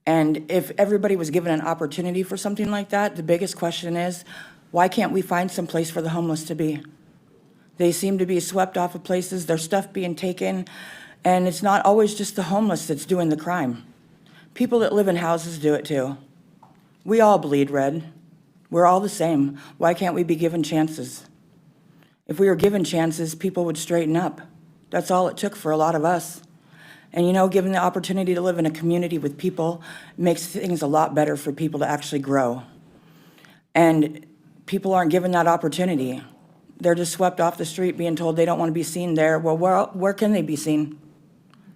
[SPEAKER 19] And if everybody was given an opportunity for something like that, the biggest question is, why can't we find some place for the homeless to be? They seem to be swept off of places, their stuff being taken, and it's not always just the homeless that's doing the crime. People that live in houses do it too. We all bleed red. We're all the same. Why can't we be given chances? If we were given chances, people would straighten up. That's all it took for a lot of us. And you know, given the opportunity to live in a community with people makes things a lot better for people to actually grow. And people aren't given that opportunity. They're just swept off the street being told they don't want to be seen there. Well, where can they be seen?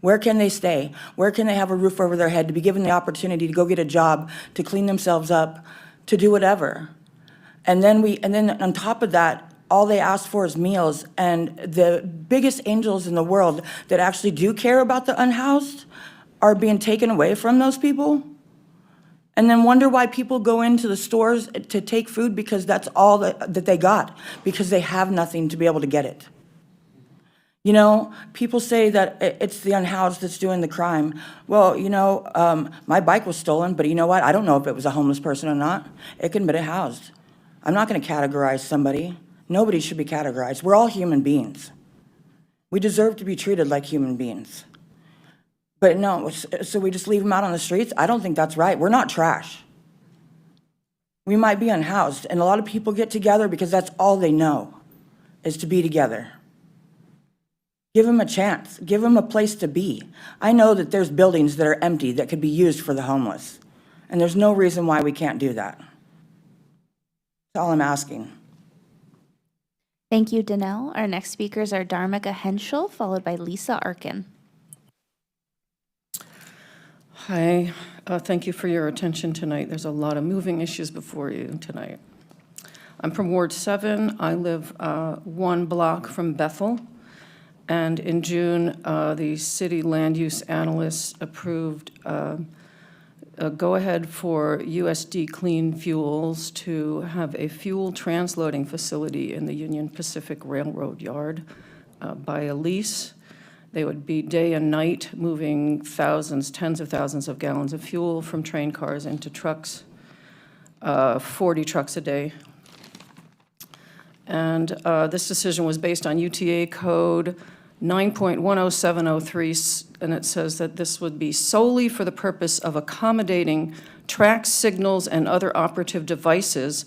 [SPEAKER 19] Where can they stay? Where can they have a roof over their head, to be given the opportunity to go get a job, to clean themselves up, to do whatever? And then on top of that, all they ask for is meals. And the biggest angels in the world that actually do care about the unhoused are being taken away from those people. And then wonder why people go into the stores to take food because that's all that they got, because they have nothing to be able to get it. You know, people say that it's the unhoused that's doing the crime. Well, you know, my bike was stolen, but you know what? I don't know if it was a homeless person or not. It could have been housed. I'm not going to categorize somebody. Nobody should be categorized. We're all human beings. We deserve to be treated like human beings. But no, so we just leave them out on the streets? I don't think that's right. We're not trash. We might be unhoused, and a lot of people get together because that's all they know, is to be together. Give them a chance. Give them a place to be. I know that there's buildings that are empty that could be used for the homeless, and there's no reason why we can't do that. That's all I'm asking.
[SPEAKER 12] Thank you, Danelle. Our next speakers are Dharmika Henschel, followed by Lisa Arkin.
[SPEAKER 20] Hi, thank you for your attention tonight. There's a lot of moving issues before you tonight. I'm from Ward 7. I live 1 block from Bethel. And in June, the city land use analysts approved a go-ahead for USD Clean Fuels to have a fuel transloading facility in the Union Pacific Railroad Yard by a lease. They would be day and night moving thousands, tens of thousands of gallons of fuel from train cars into trucks, 40 trucks a day. And this decision was based on UTA code 9.10703, and it says that this would be solely for the purpose of accommodating tracks, signals, and other operative devices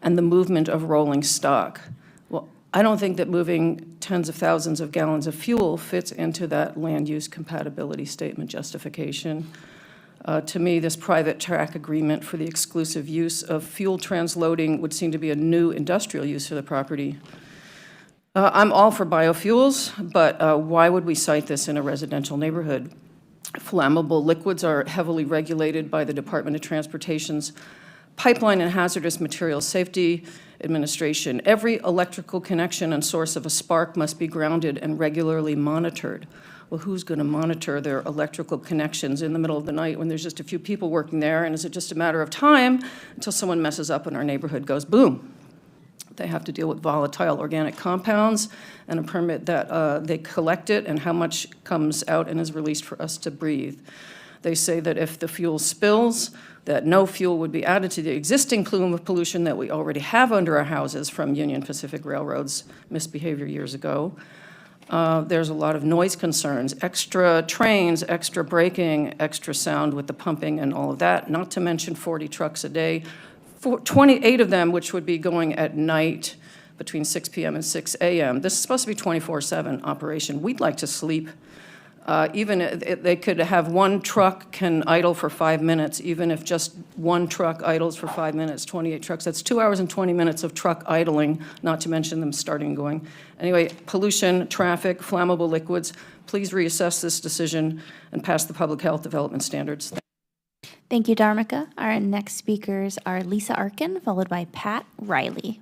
[SPEAKER 20] and the movement of rolling stock. Well, I don't think that moving tens of thousands of gallons of fuel fits into that land use compatibility statement justification. To me, this private track agreement for the exclusive use of fuel transloading would seem to be a new industrial use for the property. I'm all for biofuels, but why would we cite this in a residential neighborhood? Flammable liquids are heavily regulated by the Department of Transportation's Pipeline and Hazardous Materials Safety Administration. Every electrical connection and source of a spark must be grounded and regularly monitored. Well, who's going to monitor their electrical connections in the middle of the night when there's just a few people working there? And is it just a matter of time until someone messes up and our neighborhood goes boom? They have to deal with volatile organic compounds and a permit that they collect it and how much comes out and is released for us to breathe. They say that if the fuel spills, that no fuel would be added to the existing plume of pollution that we already have under our houses from Union Pacific Railroad's misbehavior years ago. There's a lot of noise concerns, extra trains, extra braking, extra sound with the pumping and all of that, not to mention 40 trucks a day, 28 of them which would be going at night between 6 p.m. and 6 a.m. This is supposed to be 24/7 operation. We'd like to sleep. They could have one truck can idle for 5 minutes, even if just one truck idles for 5 minutes, 28 trucks. That's 2 hours and 20 minutes of truck idling, not to mention them starting and going. Anyway, pollution, traffic, flammable liquids, please reassess this decision and pass the public health development standards.
[SPEAKER 12] Thank you, Dharmika. Our next speakers are Lisa Arkin, followed by Pat Riley.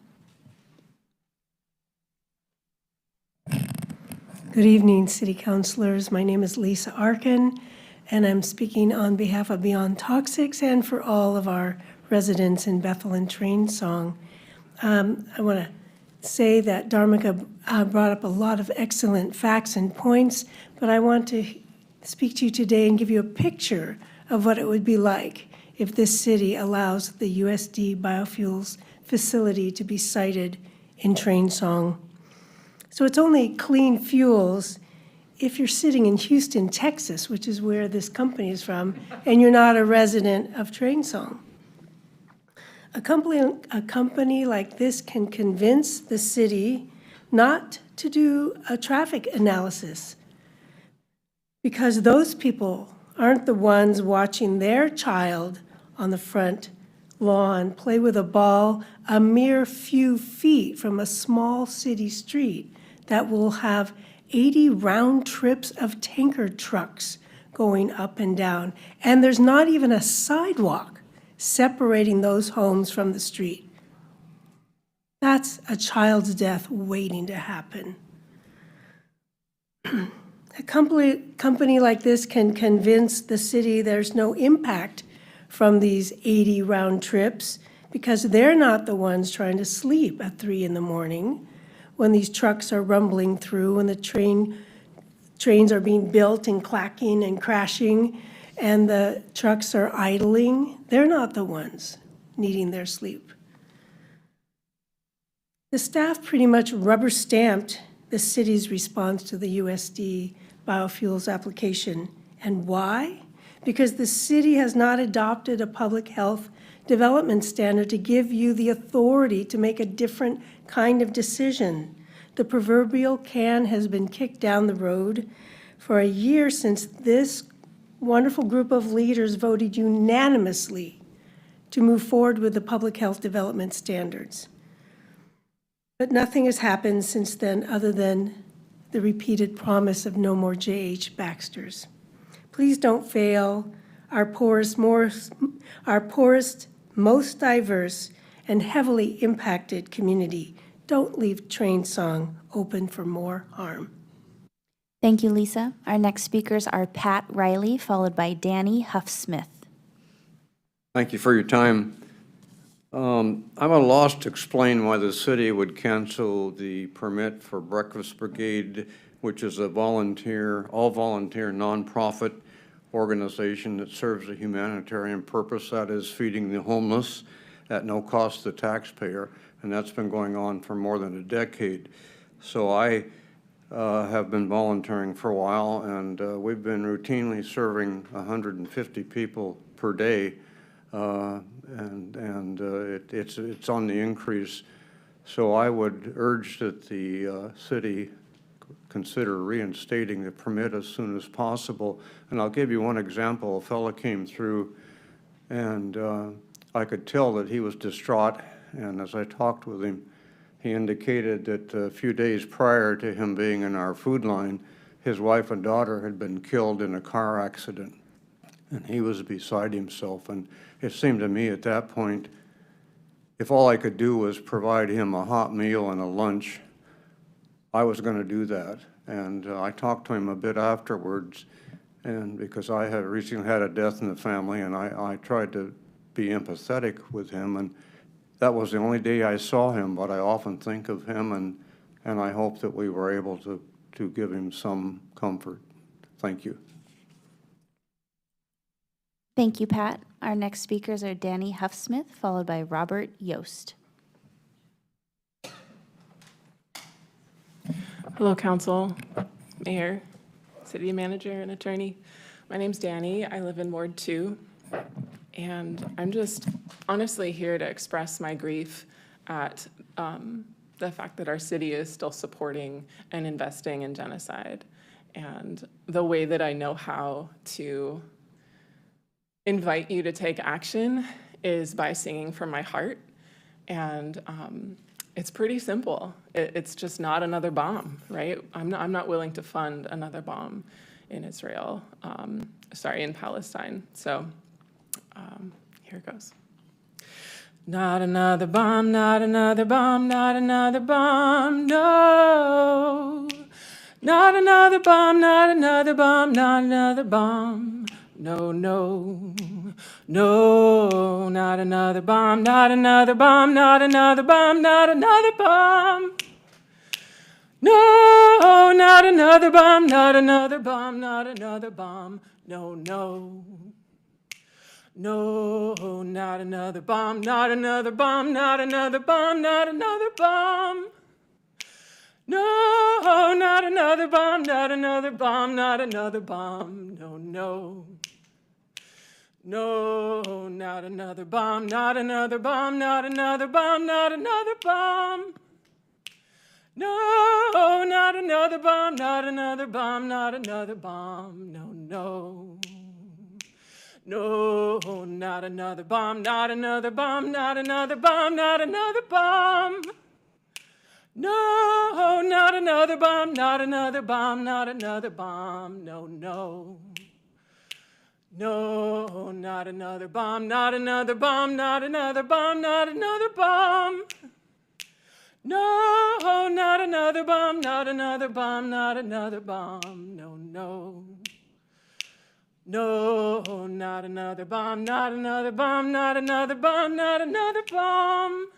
[SPEAKER 21] Good evening, City Councilors. My name is Lisa Arkin, and I'm speaking on behalf of Beyond Toxics and for all of our residents in Bethel and Train Song. I want to say that Dharmika brought up a lot of excellent facts and points, but I want to speak to you today and give you a picture of what it would be like if this city allows the USD Biofuels facility to be sited in Train Song. So it's only clean fuels if you're sitting in Houston, Texas, which is where this company is from, and you're not a resident of Train Song. A company like this can convince the city not to do a traffic analysis because those people aren't the ones watching their child on the front lawn play with a ball a mere few feet from a small city street that will have 80 round trips of tanker trucks going up and down. And there's not even a sidewalk separating those homes from the street. That's a child's death waiting to happen. A company like this can convince the city there's no impact from these 80 round trips because they're not the ones trying to sleep at 3 in the morning when these trucks are rumbling through and the trains are being built and clacking and crashing and the trucks are idling. They're not the ones needing their sleep. The staff pretty much rubber stamped the city's response to the USD biofuels application. And why? Because the city has not adopted a public health development standard to give you the authority to make a different kind of decision. The proverbial can has been kicked down the road for a year since this wonderful group of leaders voted unanimously to move forward with the public health development standards. But nothing has happened since then other than the repeated promise of no more J.H. Baxters. Please don't fail our poorest, most diverse, and heavily impacted community. Don't leave Train Song open for more harm.
[SPEAKER 12] Thank you, Lisa. Our next speakers are Pat Riley, followed by Danny Huff-Smith.
[SPEAKER 22] Thank you for your time. I'm at a loss to explain why the city would cancel the permit for Breakfast Brigade, which is a all-volunteer nonprofit organization that serves a humanitarian purpose, that is feeding the homeless at no cost to the taxpayer, and that's been going on for more than a decade. So I have been volunteering for a while, and we've been routinely serving 150 people per day, it's on the increase. So I would urge that the city consider reinstating the permit as soon as possible. And I'll give you one example. A fellow came through, and I could tell that he was distraught, and as I talked with him, he indicated that a few days prior to him being in our food line, his wife and daughter had been killed in a car accident, and he was beside himself. And it seemed to me at that point, if all I could do was provide him a hot meal and a lunch, I was going to do that. And I talked to him a bit afterwards, and because I had recently had a death in the family, and I tried to be empathetic with him, and That was the only day I saw him, but I often think of him, and I hope that we were able to give him some comfort. Thank you.
[SPEAKER 12] Thank you, Pat. Our next speakers are Danny Huffsmith, followed by Robert Yost.
[SPEAKER 2] Hello, Council, Mayor, City Manager, and Attorney. My name's Danny. I live in Ward 2, and I'm just honestly here to express my grief at the fact that our city is still supporting and investing in genocide. And the way that I know how to invite you to take action is by singing from my heart. And it's pretty simple. It's just not another bomb, right? I'm not willing to fund another bomb in Israel, in Palestine. So here it goes. Not another bomb, not another bomb, not another bomb, no. Not another bomb, not another bomb, not another bomb. No, no, no, not another bomb, not another bomb, not another bomb, not another bomb. No, not another bomb, not another bomb, not another bomb. No, no. No, not another bomb, not another bomb, not another bomb, not another bomb. No, not another bomb, not another bomb, not another bomb. No, no. No, not another bomb, not another bomb, not another bomb, not another bomb. No, not another bomb, not another bomb, not another bomb. No, no. No, not another bomb, not another bomb, not another bomb, not another bomb. No, not another bomb, not another bomb, not another bomb. No, no. No, not another bomb, not another bomb, not another bomb, not another bomb. No, not another bomb, not another bomb, not another bomb. No, no. No, not another bomb, not another bomb, not another bomb, not another bomb.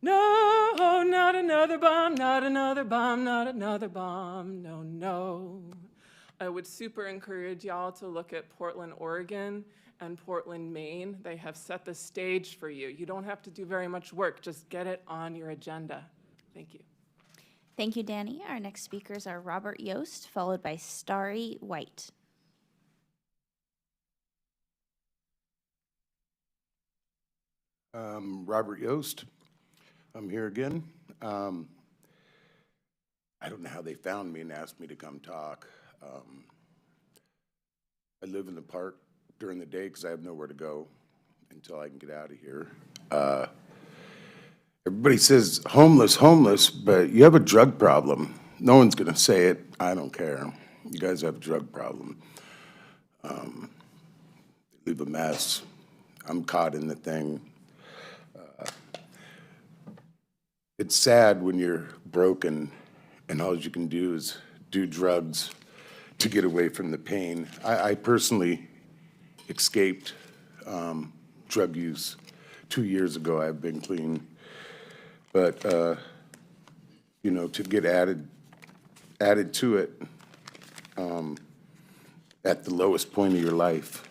[SPEAKER 2] No, not another bomb, not another bomb, not another bomb. No, no. I would super encourage y'all to look at Portland, Oregon and Portland, Maine. They have set the stage for you. You don't have to do very much work. Just get it on your agenda. Thank you.
[SPEAKER 12] Thank you, Danny. Our next speakers are Robert Yost, followed by Starry White.
[SPEAKER 3] Robert Yost. I'm here again. I don't know how they found me and asked me to come talk. I live in the park during the day because I have nowhere to go until I can get out of here. Everybody says homeless, homeless, but you have a drug problem. No one's going to say it. I don't care. You guys have a drug problem. Leave a mess. I'm caught in the thing. It's sad when you're broken and all you can do is do drugs to get away from the pain. I personally escaped drug use 2 years ago. I've been clean. But, you know, to get added to it at the lowest point of your life,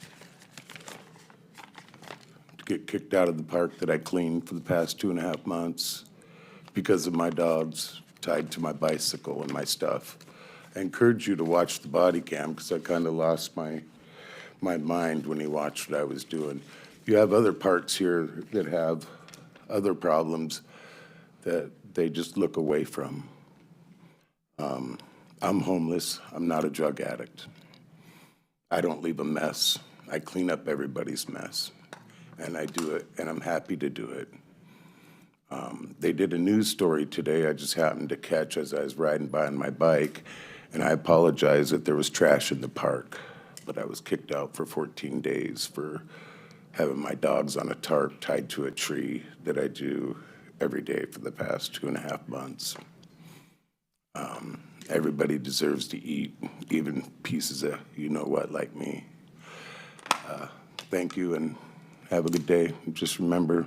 [SPEAKER 3] to get kicked out of the park that I cleaned for the past 2.5 months, because of my dogs tied to my bicycle and my stuff. I encourage you to watch the body cam because I kind of lost my mind when he watched what I was doing. You have other parts here that have other problems that they just look away from. I'm homeless. I'm not a drug addict. I don't leave a mess. I clean up everybody's mess, and I do it, and I'm happy to do it. They did a news story today I just happened to catch as I was riding by on my bike, and I apologize that there was trash in the park, but I was kicked out for 14 days for having my dogs on a tarp tied to a tree that I do every day for the past 2.5 months. Everybody deserves to eat, even pieces of you-know-what like me. Thank you, and have a good day. Just remember,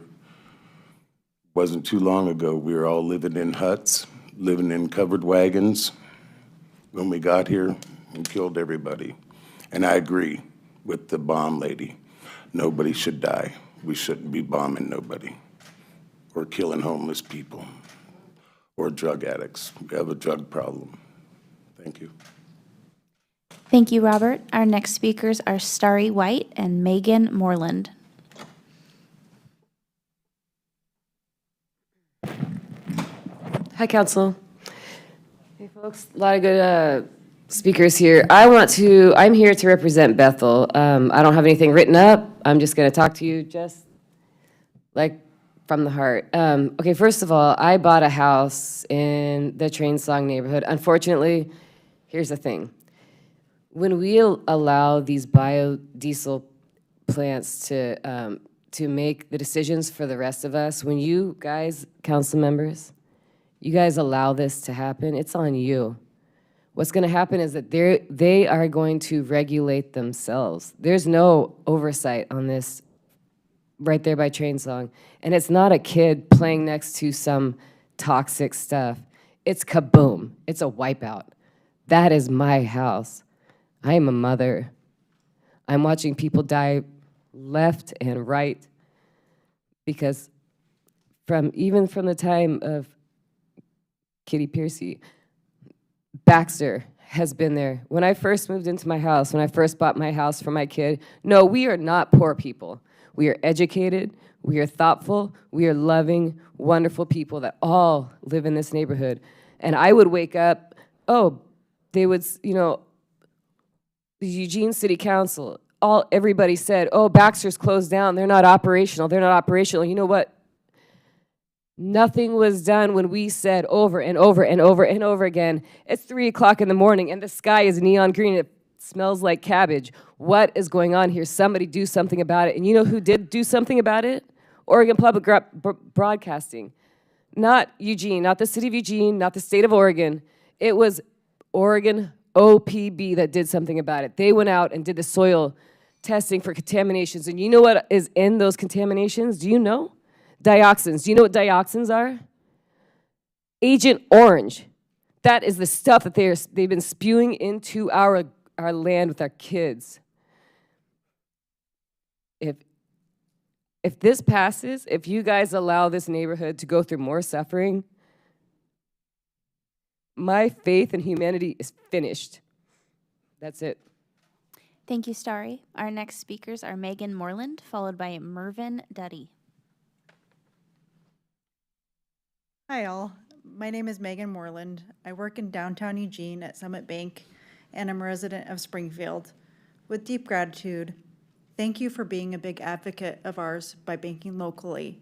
[SPEAKER 3] Wasn't too long ago, we were all living in huts, living in covered wagons. When we got here, we killed everybody. And I agree with the bomb lady. Nobody should die. We shouldn't be bombing nobody or killing homeless people or drug addicts. We have a drug problem. Thank you.
[SPEAKER 12] Thank you, Robert. Our next speakers are Starry White and Megan Moreland.
[SPEAKER 7] Hi, Council. Hey, folks. A lot of good speakers here. I'm here to represent Bethel. I don't have anything written up. I'm just going to talk to you just like from the heart. Okay, first of all, I bought a house in the Train Song neighborhood. Unfortunately, here's the thing. When we allow these biodiesel plants to make the decisions for the rest of us, when you guys, council members, you guys allow this to happen, it's on you. What's going to happen is that they are going to regulate themselves. There's no oversight on this right there by Train Song. And it's not a kid playing next to some toxic stuff. It's kaboom. It's a wipeout. That is my house. I am a mother. I'm watching people die left and right because even from the time of Kitty Piercy, Baxter has been there. When I first moved into my house, when I first bought my house for my kid, no, we are not poor people. We are educated, we are thoughtful, we are loving, wonderful people that all live in this neighborhood. And I would wake up, they would, the Eugene City Council, everybody said, Baxter's closed down, they're not operational. You know what? Nothing was done when we said over and over and over and over again, it's 3 o'clock in the morning and the sky is neon green and it smells like cabbage. What is going on here? Somebody do something about it. And you know who did do something about it? Oregon Public Broadcasting. Not Eugene, not the city of Eugene, not the state of Oregon. It was Oregon OPB that did something about it. They went out and did the soil testing for contaminations. And you know what is in those contaminations? Do you know? Dioxins. Do you know what dioxins are? Agent Orange. That is the stuff that they've been spewing into our land with our kids. If this passes, if you guys allow this neighborhood to go through more suffering, my faith in humanity is finished. That's it.
[SPEAKER 12] Thank you, Starry. Our next speakers are Megan Moreland, followed by Mervyn Duddy.
[SPEAKER 8] Hi, all. My name is Megan Moreland. I work in downtown Eugene at Summit Bank, and I'm a resident of Springfield. With deep gratitude, thank you for being a big advocate of ours by banking locally.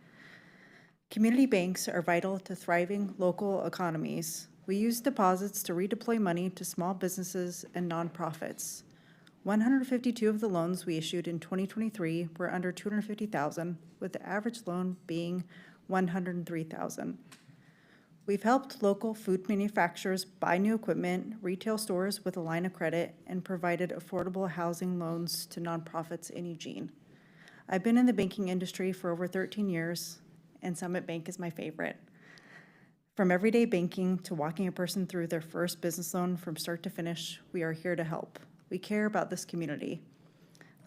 [SPEAKER 8] Community banks are vital to thriving local economies. We use deposits to redeploy money to small businesses and nonprofits. 152 of the loans we issued in 2023 were under $250,000, with the average loan being $103,000. We've helped local food manufacturers buy new equipment, retail stores with a line of credit, and provided affordable housing loans to nonprofits in Eugene. I've been in the banking industry for over 13 years, and Summit Bank is my favorite. From everyday banking to walking a person through their first business loan from start to finish, we are here to help. We care about this community.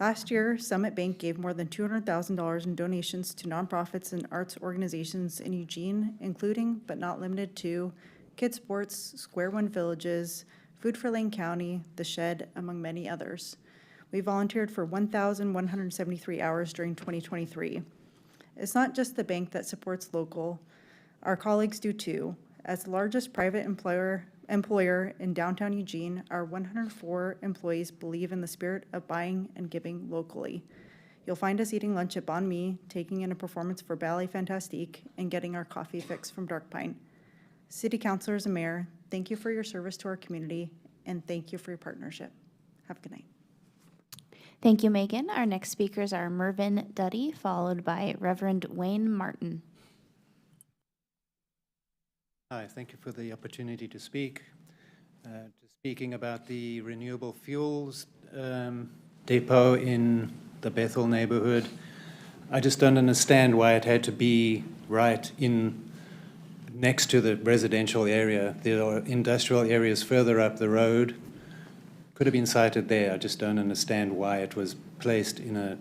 [SPEAKER 8] Last year, Summit Bank gave more than $200,000 in donations to nonprofits and arts organizations in Eugene, including but not limited to Kids Sports, Square One Villages, Food for Lane County, The Shed, among many others. We volunteered for 1,173 hours during 2023. It's not just the bank that supports local. Our colleagues do too. As the largest private employer in downtown Eugene, our 104 employees believe in the spirit of buying and giving locally. You'll find us eating lunch at Bon Mi, taking in a performance for Ballet Fantastique, and getting our coffee fix from Dark Pine. City councilors and mayor, thank you for your service to our community, and thank you for your partnership. Have a good night.
[SPEAKER 12] Thank you, Megan. Our next speakers are Mervyn Duddy, followed by Reverend Wayne Martin.
[SPEAKER 23] Hi, thank you for the opportunity to speak. Speaking about the renewable fuels depot in the Bethel neighborhood. I just don't understand why it had to be right next to the residential area. There are industrial areas further up the road. Could have been sited there. I just don't understand why it was placed in a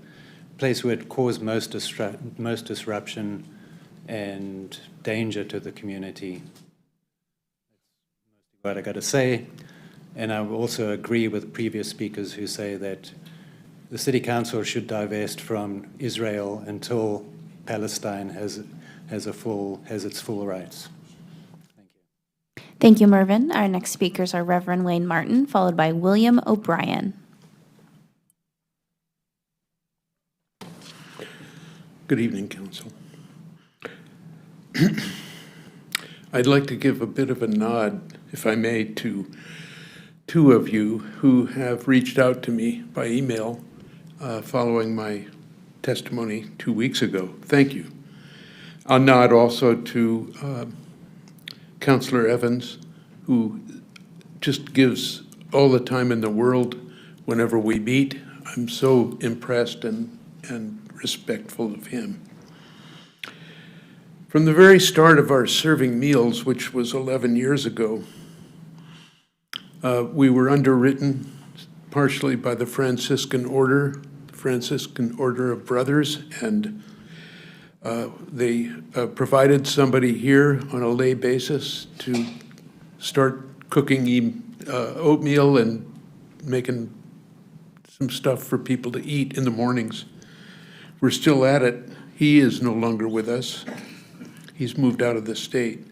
[SPEAKER 23] place where it caused most disruption and danger to the community. That's what I got to say. And I also agree with previous speakers who say that the City Council should divest from Israel until Palestine has its full rights.
[SPEAKER 12] Thank you, Mervyn. Our next speakers are Reverend Wayne Martin, followed by William O'Brien.
[SPEAKER 4] Good evening, Council. I'd like to give a bit of a nod, if I may, to two of you who have reached out to me by email following my testimony 2 weeks ago. Thank you. I'll nod also to Councillor Evans, who just gives all the time in the world whenever we meet. I'm so impressed and respectful of him. From the very start of our serving meals, which was 11 years ago, we were underwritten partially by the Franciscan Order of Brothers, and they provided somebody here on a lay basis to start cooking oatmeal and making some stuff for people to eat in the mornings. We're still at it. He is no longer with us. He's moved out of the state.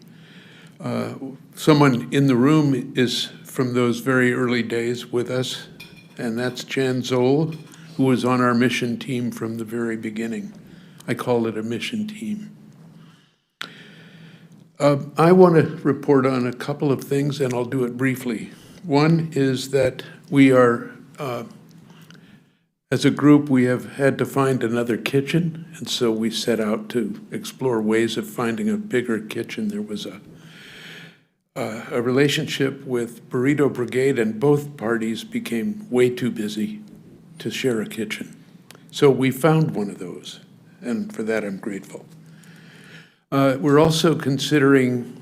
[SPEAKER 4] Someone in the room is from those very early days with us, and that's Jan Zoll, who was on our mission team from the very beginning. I call it a mission team. I want to report on a couple of things, and I'll do it briefly. One is that we are, as a group, we have had to find another kitchen, and so we set out to explore ways of finding a bigger kitchen. There was a relationship with Burrito Brigade, and both parties became way too busy to share a kitchen. So we found one of those, and for that I'm grateful. We're also considering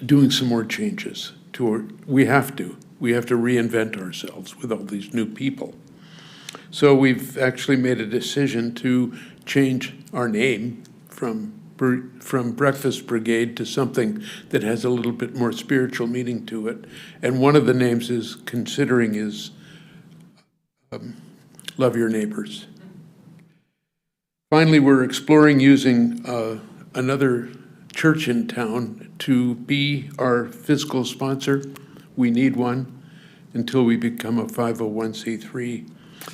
[SPEAKER 4] doing some more changes. We have to reinvent ourselves with all these new people. So we've actually made a decision to change our name from Breakfast Brigade to something that has a little bit more spiritual meaning to it. And one of the names is Love Your Neighbors. Finally, we're exploring using another church in town to be our fiscal sponsor. We need one until we become a 501c3,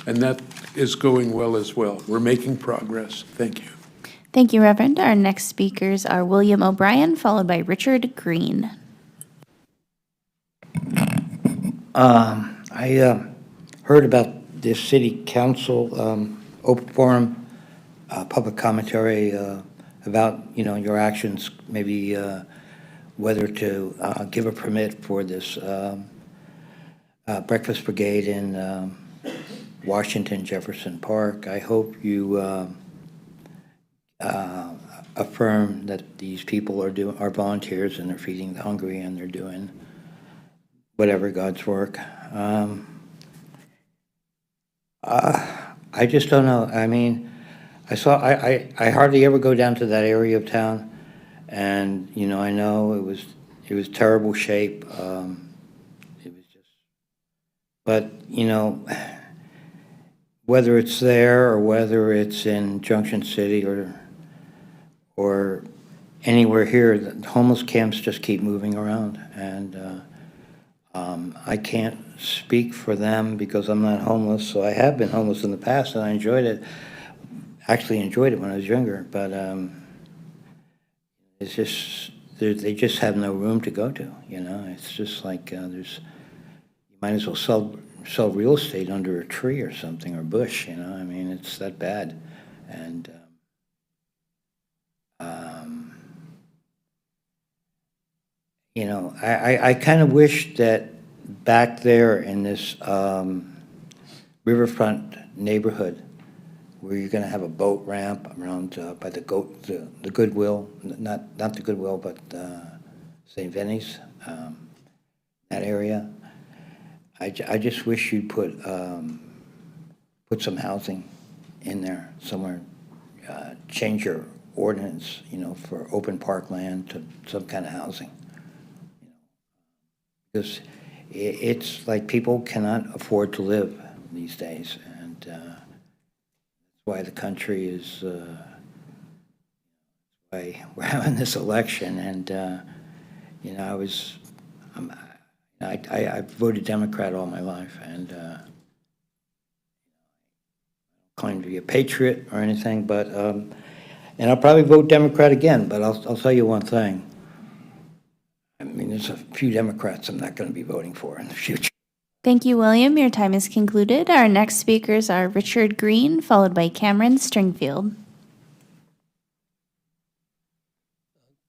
[SPEAKER 4] and that is going well as well. We're making progress. Thank you.
[SPEAKER 12] Thank you, Reverend. Our next speakers are William O'Brien, followed by Richard Green.
[SPEAKER 6] I heard about this city council open forum, public commentary about, your actions, maybe whether to give a permit for this Breakfast Brigade in Washington Jefferson Park. I hope you affirm that these people are volunteers and they're feeding the hungry and they're doing whatever God's work. I just don't know. I mean, I hardly ever go down to that area of town, and I know it was terrible shape. It was just, but whether it's there or whether it's in Junction City or anywhere here, the homeless camps just keep moving around, and I can't speak for them because I'm not homeless. So I have been homeless in the past, and I enjoyed it. Actually enjoyed it when I was younger, but it's just they just have no room to go to. It's just like you might as well sell real estate under a tree or something, or bush. I mean, it's that bad, and I kind of wish that back there in this riverfront neighborhood where you're gonna have a boat ramp around by the Goodwill, not the Goodwill, but St. Vinny's, that area. I just wish you'd put some housing in there somewhere. Change your ordinance, for open parkland to some kind of housing. Because it's like people cannot afford to live these days, and that's why the country is, why we're having this election. And I voted Democrat all my life, and claim to be a patriot or anything, but and I'll probably vote Democrat again. But I'll tell you one thing. I mean, there's a few Democrats I'm not going to be voting for in the future.
[SPEAKER 12] Thank you, William. Your time is concluded. Our next speakers are Richard Green, followed by Cameron Stringfield.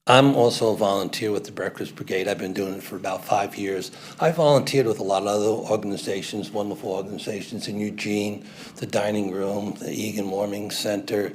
[SPEAKER 5] I'm also a volunteer with the Breakfast Brigade. I've been doing it for about 5 years. I volunteered with a lot of other organizations, wonderful organizations in Eugene, the Dining Room, the Egan Warming Center,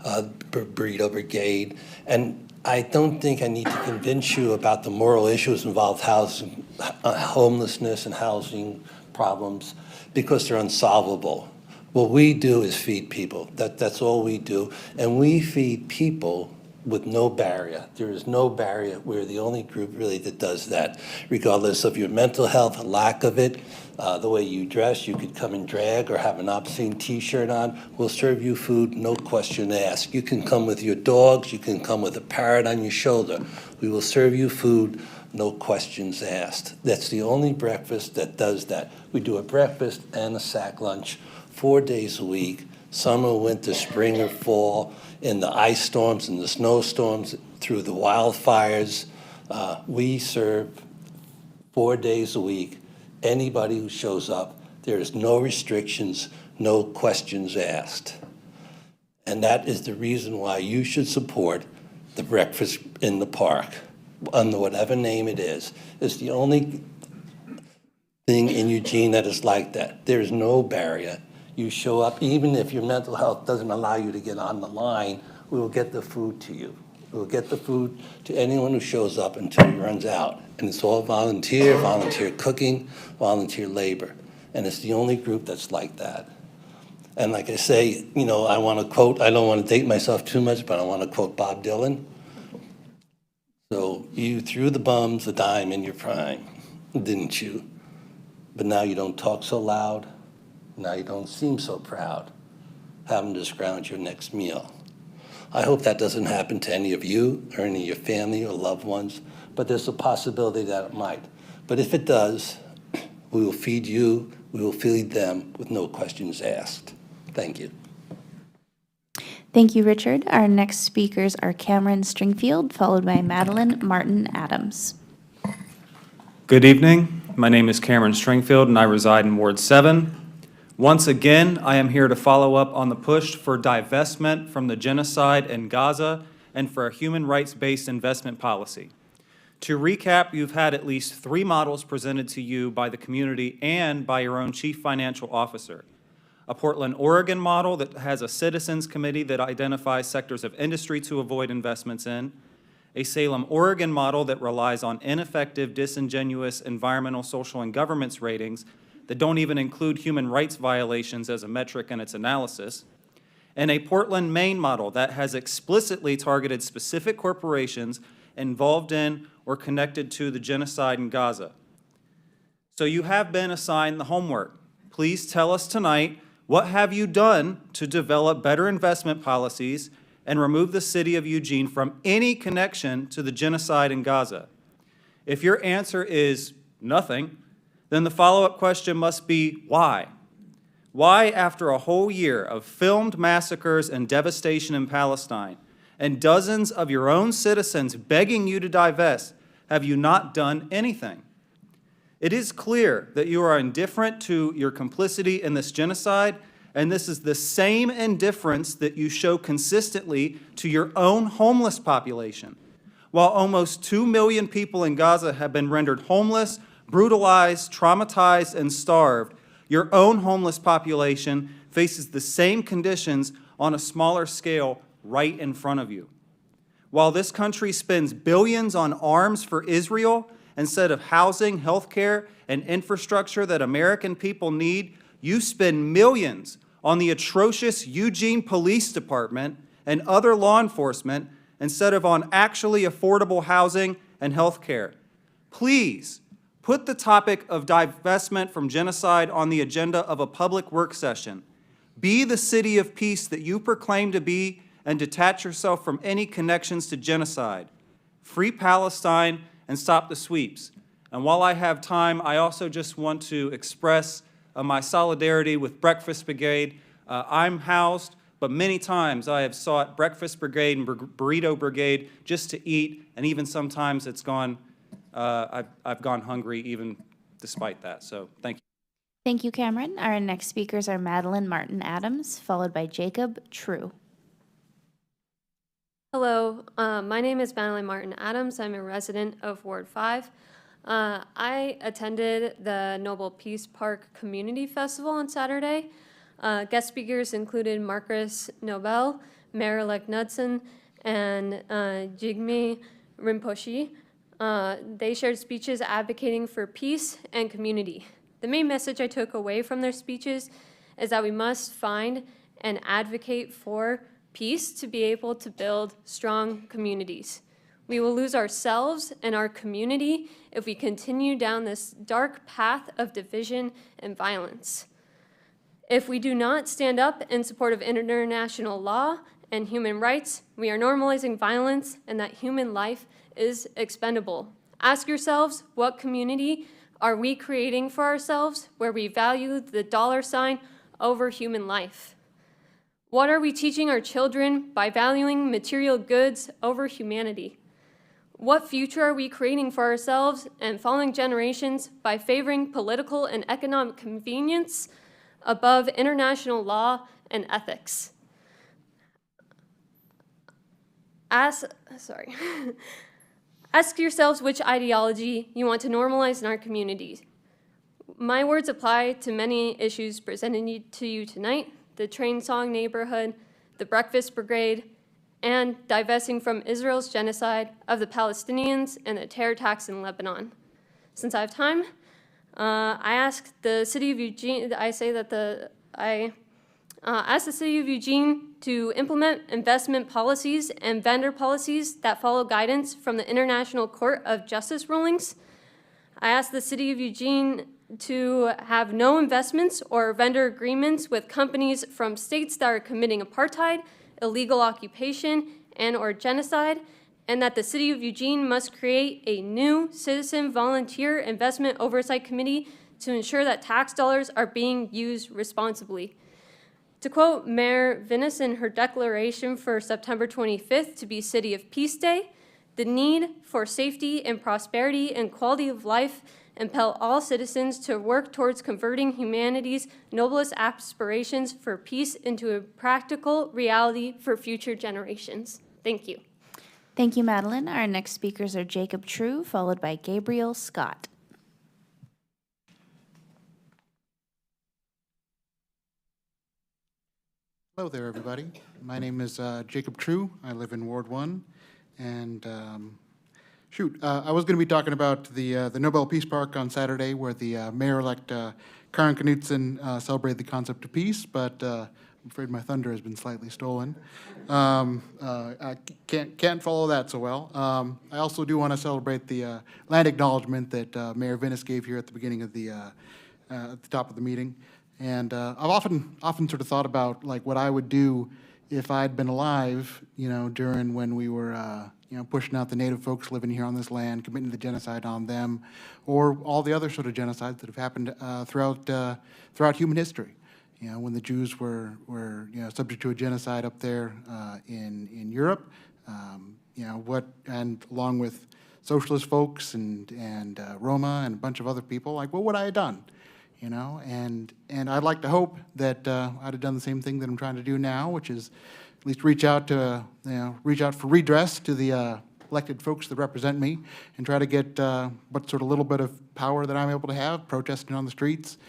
[SPEAKER 5] Burrito Brigade. And I don't think I need to convince you about the moral issues involved housing, homelessness and housing problems, because they're unsolvable. What we do is feed people. That's all we do. And we feed people with no barrier. There is no barrier. We're the only group really that does that, regardless of your mental health, lack of it, the way you dress. You could come in drag or have an obscene T-shirt on. We'll serve you food, no question asked. You can come with your dogs. You can come with a parrot on your shoulder. We will serve you food, no questions asked. That's the only breakfast that does that. We do a breakfast and a sack lunch 4 days a week, summer, winter, spring, or fall, in the ice storms and the snowstorms, through the wildfires. We serve 4 days a week. Anybody who shows up, there is no restrictions, no questions asked. And that is the reason why you should support the Breakfast in the Park, under whatever name it is. It's the only thing in Eugene that is like that. There is no barrier. You show up, even if your mental health doesn't allow you to get on the line, we will get the food to you. We will get the food to anyone who shows up until it runs out. And it's all volunteer cooking, volunteer labor. And it's the only group that's like that. And like I say, I want to quote, I don't want to date myself too much, but I want to quote Bob Dylan. So you threw the bums a dime in your prime, didn't you? But now you don't talk so loud. Now you don't seem so proud, having to scrounge your next meal. I hope that doesn't happen to any of you or any of your family or loved ones, but there's a possibility that it might. But if it does, we will feed you, we will feed them with no questions asked. Thank you.
[SPEAKER 12] Thank you, Richard. Our next speakers are Cameron Stringfield, followed by Madeline Martin Adams.
[SPEAKER 9] Good evening. My name is Cameron Stringfield, and I reside in Ward 7. Once again, I am here to follow up on the push for divestment from the genocide in Gaza and for a human rights-based investment policy. To recap, you've had at least 3 models presented to you by the community and by your own chief financial officer. A Portland, Oregon model that has a citizens committee that identifies sectors of industry to avoid investments in, a Salem, Oregon model that relies on ineffective, disingenuous environmental, social, and governance ratings that don't even include human rights violations as a metric in its analysis, and a Portland, Maine model that has explicitly targeted specific corporations involved in or connected to the genocide in Gaza. So you have been assigned the homework. Please tell us tonight, what have you done to develop better investment policies and remove the city of Eugene from any connection to the genocide in Gaza? If your answer is nothing, then the follow-up question must be why? Why, after a whole year of filmed massacres and devastation in Palestine, and dozens of your own citizens begging you to divest, have you not done anything? It is clear that you are indifferent to your complicity in this genocide, and this is the same indifference that you show consistently to your own homeless population. While almost 2 million people in Gaza have been rendered homeless, brutalized, traumatized, and starved, your own homeless population faces the same conditions on a smaller scale right in front of you. While this country spends billions on arms for Israel instead of housing, healthcare, and infrastructure that American people need, you spend millions on the atrocious Eugene Police Department and other law enforcement instead of on actually affordable housing and healthcare. Please put the topic of divestment from genocide on the agenda of a public work session. Be the city of peace that you proclaim to be and detach yourself from any connections to genocide. Free Palestine and stop the sweeps. And while I have time, I also just want to express my solidarity with Breakfast Brigade. I'm housed, but many times I have sought Breakfast Brigade and Burrito Brigade just to eat, and even sometimes it's gone, I've gone hungry even despite that. So thank you.
[SPEAKER 12] Thank you, Cameron. Our next speakers are Madeline Martin Adams, followed by Jacob True.
[SPEAKER 1] Hello, my name is Madeline Martin Adams. I'm a resident of Ward 5. I attended the Noble Peace Park Community Festival on Saturday. Guest speakers included Marcus Nobel, Mayor-elect Knudsen, and Jigme Rinpoche. They shared speeches advocating for peace and community. The main message I took away from their speeches is that we must find and advocate for peace to be able to build strong communities. We will lose ourselves and our community if we continue down this dark path of division and violence. If we do not stand up in support of international law and human rights, we are normalizing violence and that human life is expendable. Ask yourselves, what community are we creating for ourselves where we value the dollar sign over human life? What are we teaching our children by valuing material goods over humanity? What future are we creating for ourselves and following generations by favoring political and economic convenience above international law and ethics? Ask yourselves which ideology you want to normalize in our communities. My words apply to many issues presented to you tonight: the Train Song neighborhood, the Breakfast Brigade, and divesting from Israel's genocide of the Palestinians and the terror attacks in Lebanon. Since I have time, I ask the City of Eugene, I ask the City of Eugene to implement investment policies and vendor policies that follow guidance from the International Court of Justice rulings. I ask the City of Eugene to have no investments or vendor agreements with companies from states that are committing apartheid, illegal occupation, and/or genocide, and that the City of Eugene must create a new citizen volunteer investment oversight committee to ensure that tax dollars are being used responsibly. To quote Mayor Vinis in her declaration for September 25th to be City of Peace Day, the need for safety and prosperity and quality of life impel all citizens to work towards converting humanity's noblest aspirations for peace into a practical reality for future generations. Thank you.
[SPEAKER 12] Thank you, Madeline. Our next speakers are Jacob True, followed by Gabriel Scott.
[SPEAKER 10] Hello there, everybody. My name is Jacob True. I live in Ward 1. And I was going to be talking about the Nobel Peace Park on Saturday, where the Mayor-elect Karen Knudsen celebrated the concept of peace, but I'm afraid my thunder has been slightly stolen. I can't follow that so well. I also do want to celebrate the land acknowledgement that Mayor Vinis gave here at the beginning of at the top of the meeting. And I've often sort of thought about like what I would do if I'd been alive, during when we were, pushing out the native folks living here on this land, committing the genocide on them, or all the other sort of genocides that have happened throughout human history. When the Jews were subject to a genocide up there in Europe, and along with socialist folks and Roma and a bunch of other people, like what would I have done? And I'd like to hope that I'd have done the same thing that I'm trying to do now, which is at least reach out for redress to the elected folks that represent me, and try to get what sort of little bit of power that I'm able to have, protesting on the streets,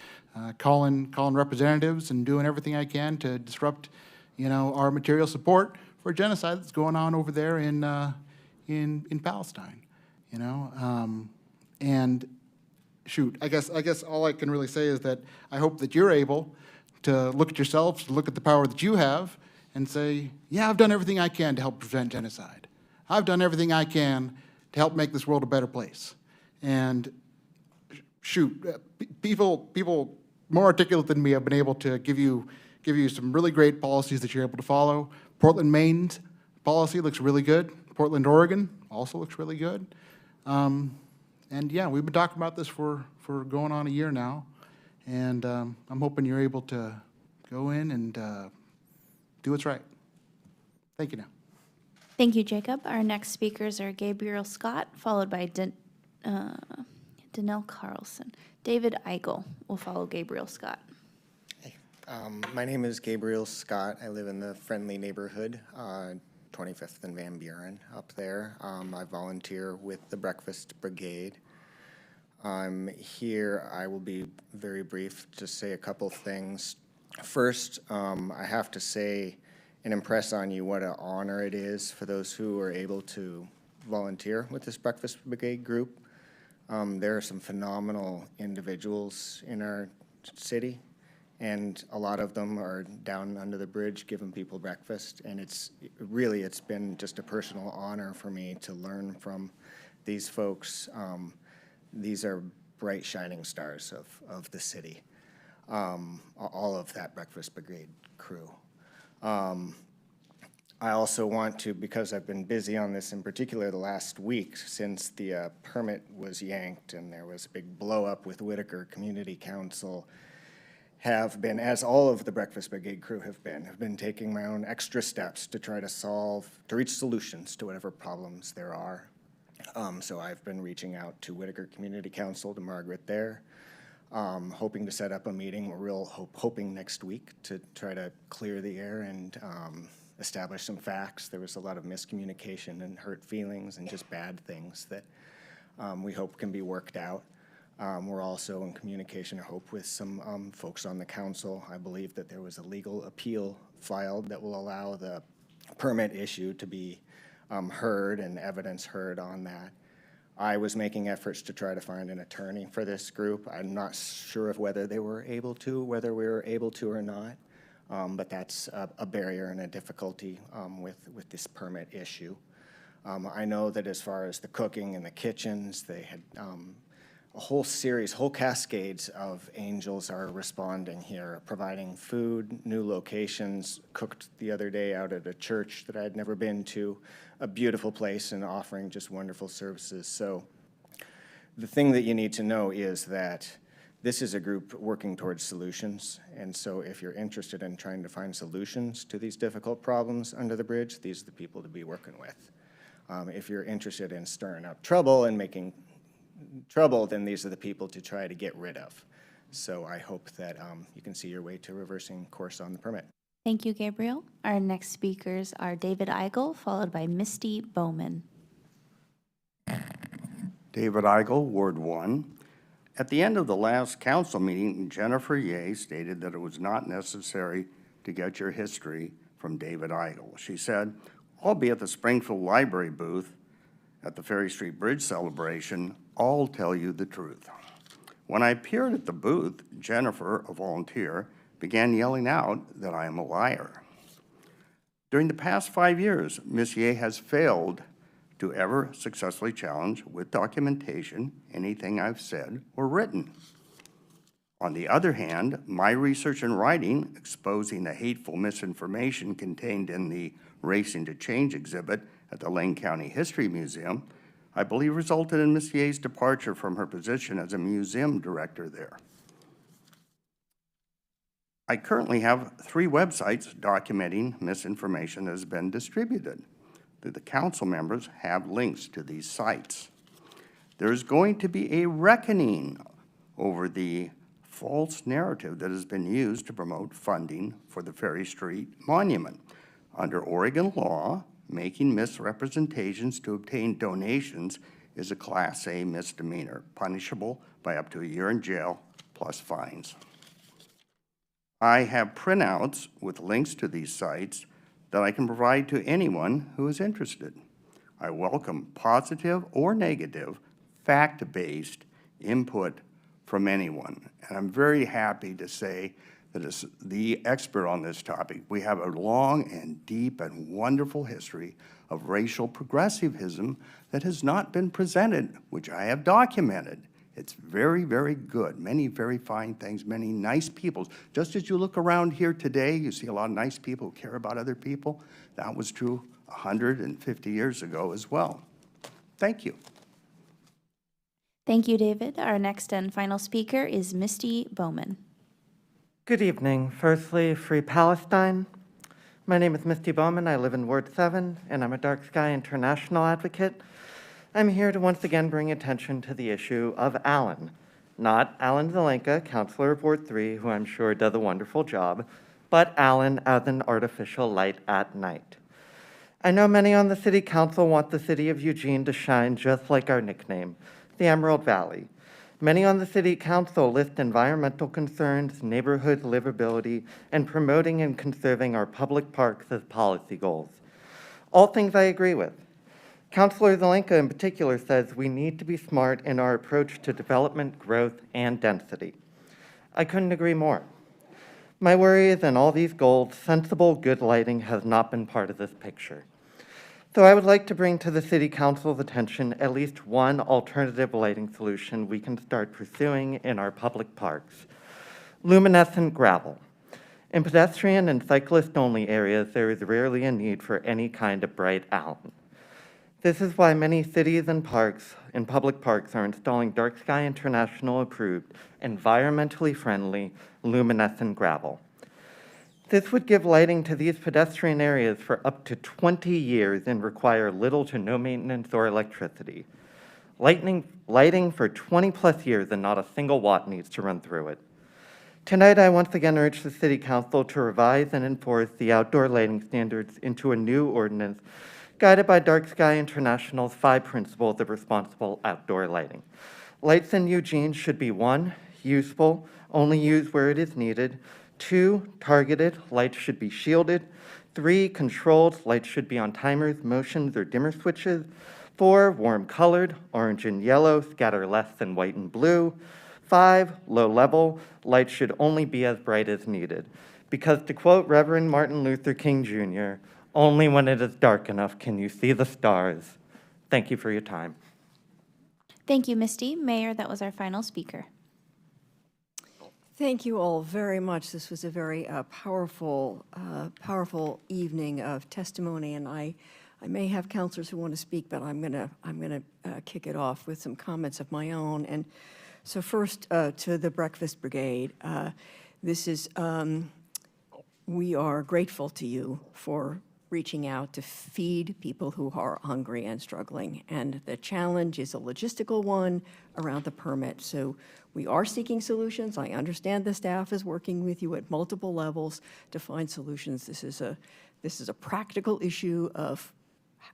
[SPEAKER 10] calling representatives, and doing everything I can to disrupt, our material support for genocide that's going on over there in Palestine, and shoot, I guess all I can really say is that I hope that you're able to look at yourselves, look at the power that you have, and say, yeah, I've done everything I can to help prevent genocide. I've done everything I can to help make this world a better place. And shoot, people more articulate than me have been able to give you some really great policies that you're able to follow. Portland, Maine's policy looks really good. Portland, Oregon also looks really good. And yeah, we've been talking about this for going on a year now. And I'm hoping you're able to go in and do what's right. Thank you now.
[SPEAKER 12] Thank you, Jacob. Our next speakers are Gabriel Scott, followed by Danelle Carlson. David Eigel will follow Gabriel Scott.
[SPEAKER 11] My name is Gabriel Scott. I live in the friendly neighborhood, 25th and Van Buren up there. I volunteer with the Breakfast Brigade. I'm here. I will be very brief, just say a couple things. First, I have to say and impress on you what an honor it is for those who are able to volunteer with this Breakfast Brigade group. There are some phenomenal individuals in our city, and a lot of them are down under the bridge giving people breakfast, and it's been just a personal honor for me to learn from these folks. These are bright shining stars of the city, all of that Breakfast Brigade crew. I also want to, because I've been busy on this in particular the last week since the permit was yanked and there was a big blow up with Whitaker Community Council, have been, as all of the Breakfast Brigade crew have been taking my own extra steps to try to reach solutions to whatever problems there are. So I've been reaching out to Whitaker Community Council, to Margaret there, hoping to set up a meeting. We're hoping next week to try to clear the air and establish some facts. There was a lot of miscommunication and hurt feelings and just bad things that we hope can be worked out. We're also in communication, I hope, with some folks on the council. I believe that there was a legal appeal filed that will allow the permit issue to be heard and evidence heard on that. I was making efforts to try to find an attorney for this group. I'm not sure of whether we were able to or not, but that's a barrier and a difficulty with this permit issue. I know that as far as the cooking and the kitchens, they had a whole cascades of angels are responding here, providing food, new locations, cooked the other day out at a church that I had never been to, a beautiful place, and offering just wonderful services. So the thing that you need to know is that this is a group working towards solutions, and so if you're interested in trying to find solutions to these difficult problems under the bridge, these are the people to be working with. If you're interested in stirring up trouble and making trouble, then these are the people to try to get rid of. So I hope that you can see your way to reversing course on the permit.
[SPEAKER 12] Thank you, Gabriel. Our next speakers are David Eigel, followed by Misty Bowman.
[SPEAKER 13] David Eigel, Ward 1. At the end of the last council meeting, Jennifer Ye stated that it was not necessary to get your history from David Eigel. She said, "I'll be at the Springfield Library booth at the Ferry Street Bridge celebration. I'll tell you the truth." When I appeared at the booth, Jennifer, a volunteer, began yelling out that I am a liar. During the past 5 years, Ms. Ye has failed to ever successfully challenge with documentation anything I've said or written. On the other hand, my research and writing exposing the hateful misinformation contained in the Racing to Change exhibit at the Lane County History Museum, I believe resulted in Ms. Ye's departure from her position as a museum director there. I currently have 3 websites documenting misinformation that has been distributed. The council members have links to these sites. There is going to be a reckoning over the false narrative that has been used to promote funding for the Ferry Street Monument. Under Oregon law, making misrepresentations to obtain donations is a Class A misdemeanor, punishable by up to a year in jail plus fines. I have printouts with links to these sites that I can provide to anyone who is interested. I welcome positive or negative, fact-based input from anyone. And I'm very happy to say that as the expert on this topic, we have a long and deep and wonderful history of racial progressivism that has not been presented, which I have documented. It's very, very good. Many very fine things, many nice people. Just as you look around here today, you see a lot of nice people who care about other people. That was true 150 years ago as well. Thank you.
[SPEAKER 12] Thank you, David. Our next and final speaker is Misty Bowman.
[SPEAKER 14] Good evening. Firstly, Free Palestine. My name is Misty Bowman. I live in Ward 7, and I'm a Dark Sky International advocate. I'm here to once again bring attention to the issue of Alan. Not Alan Zelenka, Councilor of Ward 3, who I'm sure does a wonderful job, but Alan as an artificial light at night. I know many on the City Council want the City of Eugene to shine just like our nickname, the Emerald Valley. Many on the City Council list environmental concerns, neighborhood livability, and promoting and conserving our public parks as policy goals. All things I agree with. Councilor Zelenka in particular says we need to be smart in our approach to development, growth, and density. I couldn't agree more. My worry is in all these goals, sensible, good lighting has not been part of this picture. So I would like to bring to the City Council's attention at least one alternative lighting solution we can start pursuing in our public parks. Luminescent gravel. In pedestrian and cyclist-only areas, there is rarely a need for any kind of bright Allen. This is why many cities and parks, and public parks, are installing Dark Sky International approved, environmentally friendly, luminescent gravel. This would give lighting to these pedestrian areas for up to 20 years and require little to no maintenance or electricity. Lighting for 20+ years and not a single watt needs to run through it. Tonight, I once again urge the City Council to revise and enforce the outdoor lighting standards into a new ordinance guided by Dark Sky International's 5 principles of responsible outdoor lighting. Lights in Eugene should be 1, useful, only used where it is needed. 2, targeted, lights should be shielded. 3, controlled, lights should be on timers, motions, or dimmer switches. 4, warm colored, orange and yellow, scatter less than white and blue. 5, low level, lights should only be as bright as needed. Because to quote Reverend Martin Luther King Jr., only when it is dark enough can you see the stars. Thank you for your time.
[SPEAKER 12] Thank you, Misty. Mayor, that was our final speaker.
[SPEAKER 15] Thank you all very much. This was a very powerful evening of testimony, and I may have counselors who want to speak, but I'm gonna kick it off with some comments of my own. And so first, to the Breakfast Brigade, this is we are grateful to you for reaching out to feed people who are hungry and struggling. And the challenge is a logistical one around the permit. So we are seeking solutions. I understand the staff is working with you at multiple levels to find solutions. This is a practical issue of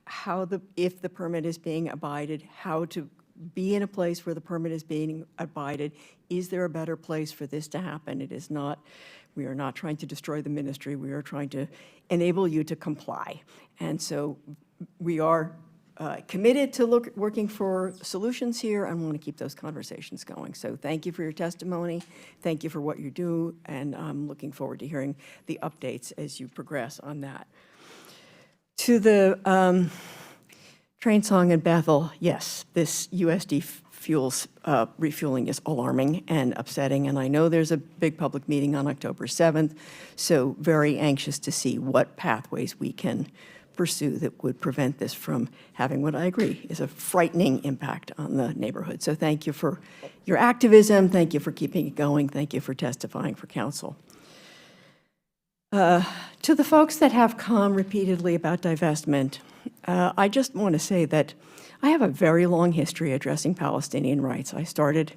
[SPEAKER 15] how if the permit is being abided, how to be in a place where the permit is being abided. Is there a better place for this to happen? It is not, we are not trying to destroy the ministry. We are trying to enable you to comply. And so we are committed to working for solutions here and want to keep those conversations going. So thank you for your testimony. Thank you for what you do. And I'm looking forward to hearing the updates as you progress on that. To the train song in Bethel, yes, this USD fuels refueling is alarming and upsetting, and I know there's a big public meeting on October 7th, so very anxious to see what pathways we can pursue that would prevent this from having what I agree is a frightening impact on the neighborhood. So thank you for your activism, thank you for keeping it going, thank you for testifying for council. To the folks that have come repeatedly about divestment, I just want to say that I have a very long history addressing Palestinian rights. I started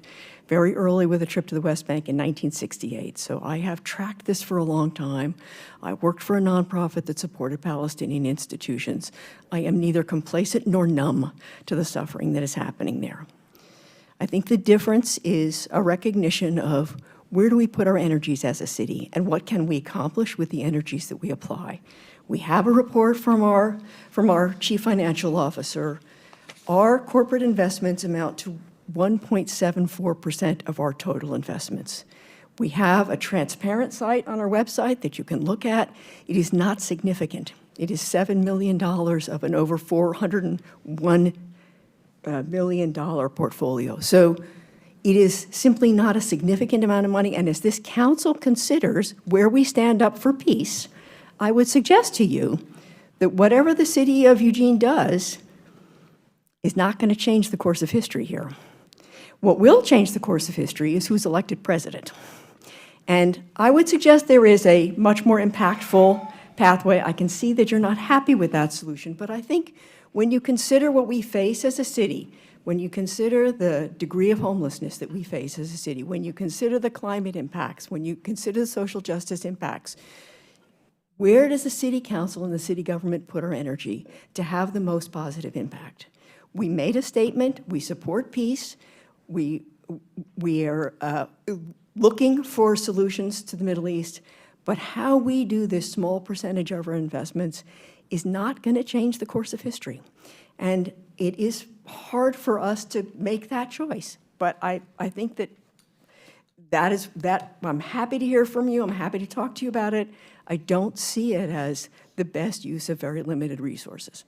[SPEAKER 15] very early with a trip to the West Bank in 1968, so I have tracked this for a long time. I worked for a nonprofit that supported Palestinian institutions. I am neither complacent nor numb to the suffering that is happening there. I think the difference is a recognition of where do we put our energies as a city, and what can we accomplish with the energies that we apply? We have a report from our chief financial officer. Our corporate investments amount to 1.74% of our total investments. We have a transparent site on our website that you can look at. It is not significant. It is $7 million of an over $401 million portfolio. So it is simply not a significant amount of money. And as this council considers where we stand up for peace, I would suggest to you that whatever the city of Eugene does is not going to change the course of history here. What will change the course of history is who's elected president. And I would suggest there is a much more impactful pathway. I can see that you're not happy with that solution, but I think when you consider what we face as a city, when you consider the degree of homelessness that we face as a city, when you consider the climate impacts, when you consider the social justice impacts, where does the city council and the city government put our energy to have the most positive impact? We made a statement, we support peace, we are looking for solutions to the Middle East, but how we do this small percentage of our investments is not going to change the course of history. And it is hard for us to make that choice. But I think that I'm happy to hear from you. I'm happy to talk to you about it. I don't see it as the best use of very limited resources.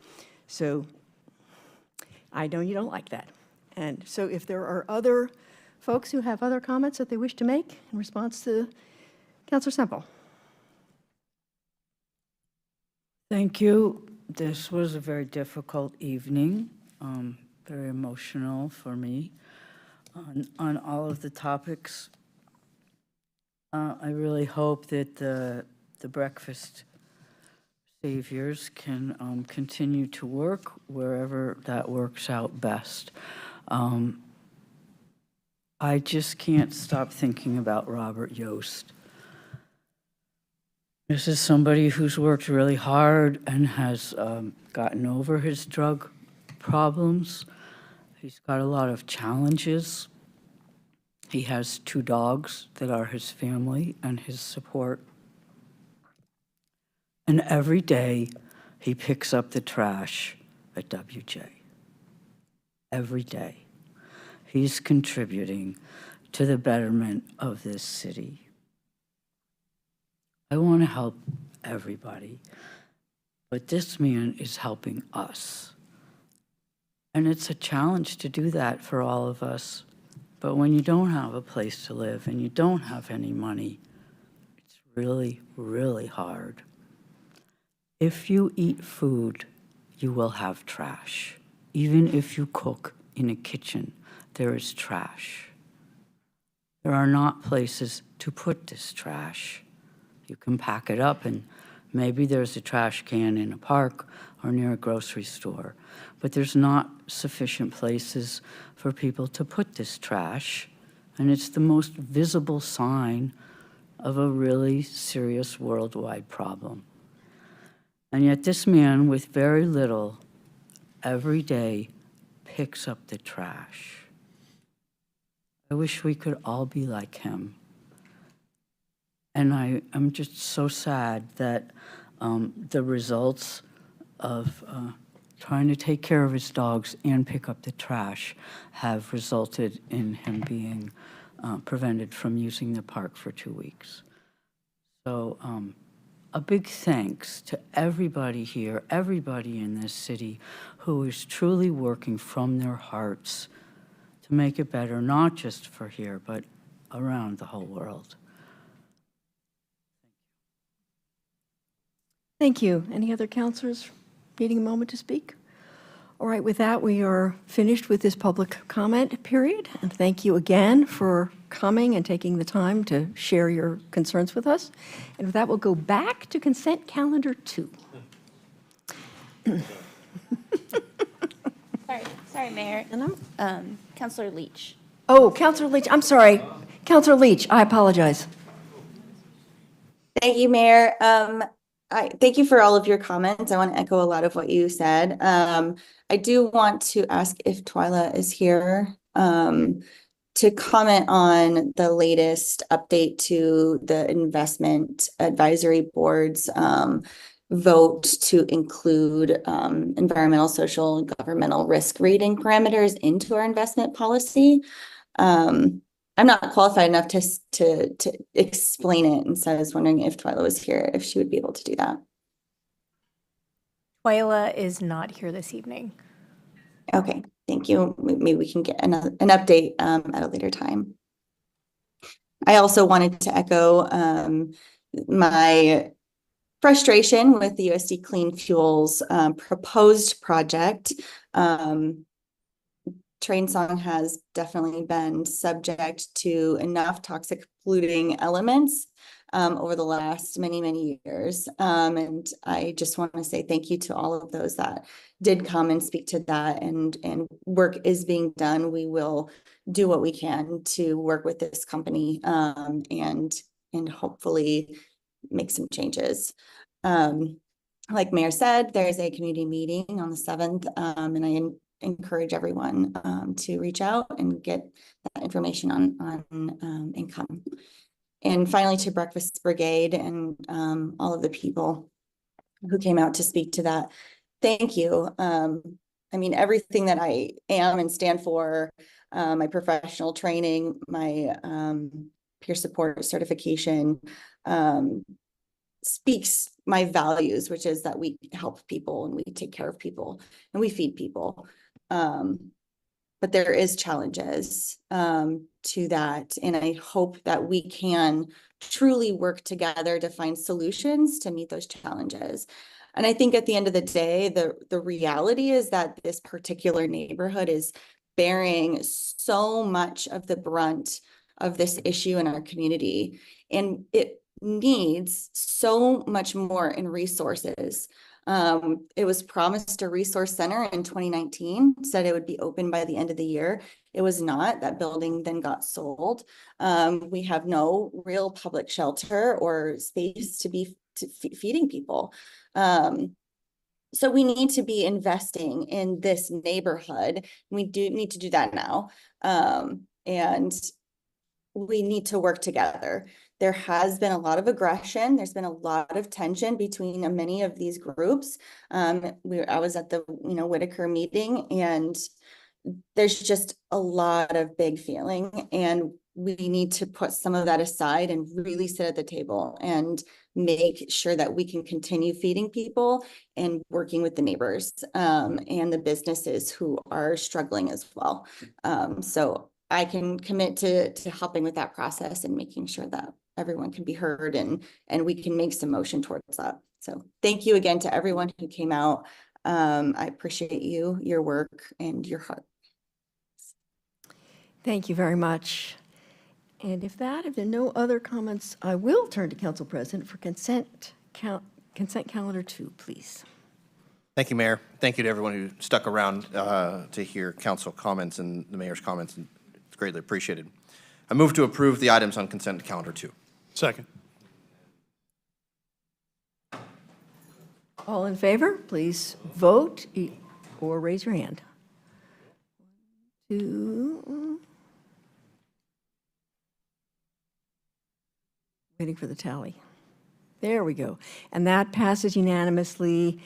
[SPEAKER 15] So I know you don't like that. And so if there are other folks who have other comments that they wish to make in response to Councilor Semple.
[SPEAKER 16] Thank you. This was a very difficult evening, very emotional for me on all of the topics. I really hope that the breakfast saviors can continue to work wherever that works out best. I just can't stop thinking about Robert Yost. This is somebody who's worked really hard and has gotten over his drug problems. He's got a lot of challenges. He has 2 dogs that are his family and his support. And every day he picks up the trash at WJ. Every day. He's contributing to the betterment of this city. I want to help everybody, but this man is helping us. And it's a challenge to do that for all of us. But when you don't have a place to live and you don't have any money, it's really, really hard. If you eat food, you will have trash. Even if you cook in a kitchen, there is trash. There are not places to put this trash. You can pack it up and maybe there's a trash can in a park or near a grocery store, but there's not sufficient places for people to put this trash, and it's the most visible sign of a really serious worldwide problem. And yet this man with very little every day picks up the trash. I wish we could all be like him. And I'm just so sad that the results of trying to take care of his dogs and pick up the trash have resulted in him being prevented from using the park for 2 weeks. So a big thanks to everybody here, everybody in this city who is truly working from their hearts to make it better, not just for here, but around the whole world.
[SPEAKER 15] Thank you. Any other councilors needing a moment to speak? All right, with that, we are finished with this public comment period. And thank you again for coming and taking the time to share your concerns with us. And with that, we'll go back to consent calendar 2.
[SPEAKER 12] Sorry, Mayor. Councilor Leach.
[SPEAKER 15] Oh, Councilor Leach, I'm sorry. Councilor Leach, I apologize.
[SPEAKER 17] Thank you, Mayor. Thank you for all of your comments. I want to echo a lot of what you said. I do want to ask if Twyla is here to comment on the latest update to the Investment Advisory Board's vote to include environmental, social, and governmental risk rating parameters into our investment policy. I'm not qualified enough to explain it, and so I was wondering if Twyla was here, if she would be able to do that.
[SPEAKER 18] Twyla is not here this evening.
[SPEAKER 17] Okay, thank you. Maybe we can get an update at a later time. I also wanted to echo my frustration with the USD Clean Fuels proposed project. Train Song has definitely been subject to enough toxic polluting elements over the last many years. And I just want to say thank you to all of those that did come and speak to that, and work is being done. We will do what we can to work with this company and hopefully make some changes. Like Mayor said, there's a community meeting on the 7th, and I encourage everyone to reach out and get that information on income. And finally, to Breakfast Brigade and all of the people who came out to speak to that, thank you. I mean, everything that I am and stand for, my professional training, my peer support certification, speaks my values, which is that we help people and we take care of people and we feed people. But there is challenges to that. And I hope that we can truly work together to find solutions to meet those challenges. And I think at the end of the day, the reality is that this particular neighborhood is bearing so much of the brunt of this issue in our community. And it needs so much more in resources. It was promised a resource center in 2019, said it would be open by the end of the year. It was not. That building then got sold. We have no real public shelter or space to be feeding people. So we need to be investing in this neighborhood. We do need to do that now. And we need to work together. There has been a lot of aggression. There's been a lot of tension between many of these groups. I was at the Whitaker meeting, and there's just a lot of big feeling, and we need to put some of that aside and really sit at the table and make sure that we can continue feeding people and working with the neighbors and the businesses who are struggling as well. So I can commit to helping with that process and making sure that everyone can be heard and we can make some motion towards that. So thank you again to everyone who came out. I appreciate you, your work, and your heart.
[SPEAKER 15] Thank you very much. And if there are no other comments, I will turn to Council President for consent calendar 2, please.
[SPEAKER 19] Thank you, Mayor. Thank you to everyone who stuck around to hear council comments and the mayor's comments. It's greatly appreciated. I move to approve the items on consent calendar 2.
[SPEAKER 20] Second.
[SPEAKER 15] All in favor, please vote or raise your hand. 2. Waiting for the tally. There we go. And that passes unanimously.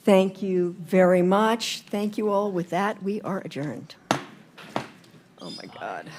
[SPEAKER 15] Thank you very much. Thank you all. With that, we are adjourned. Oh my God.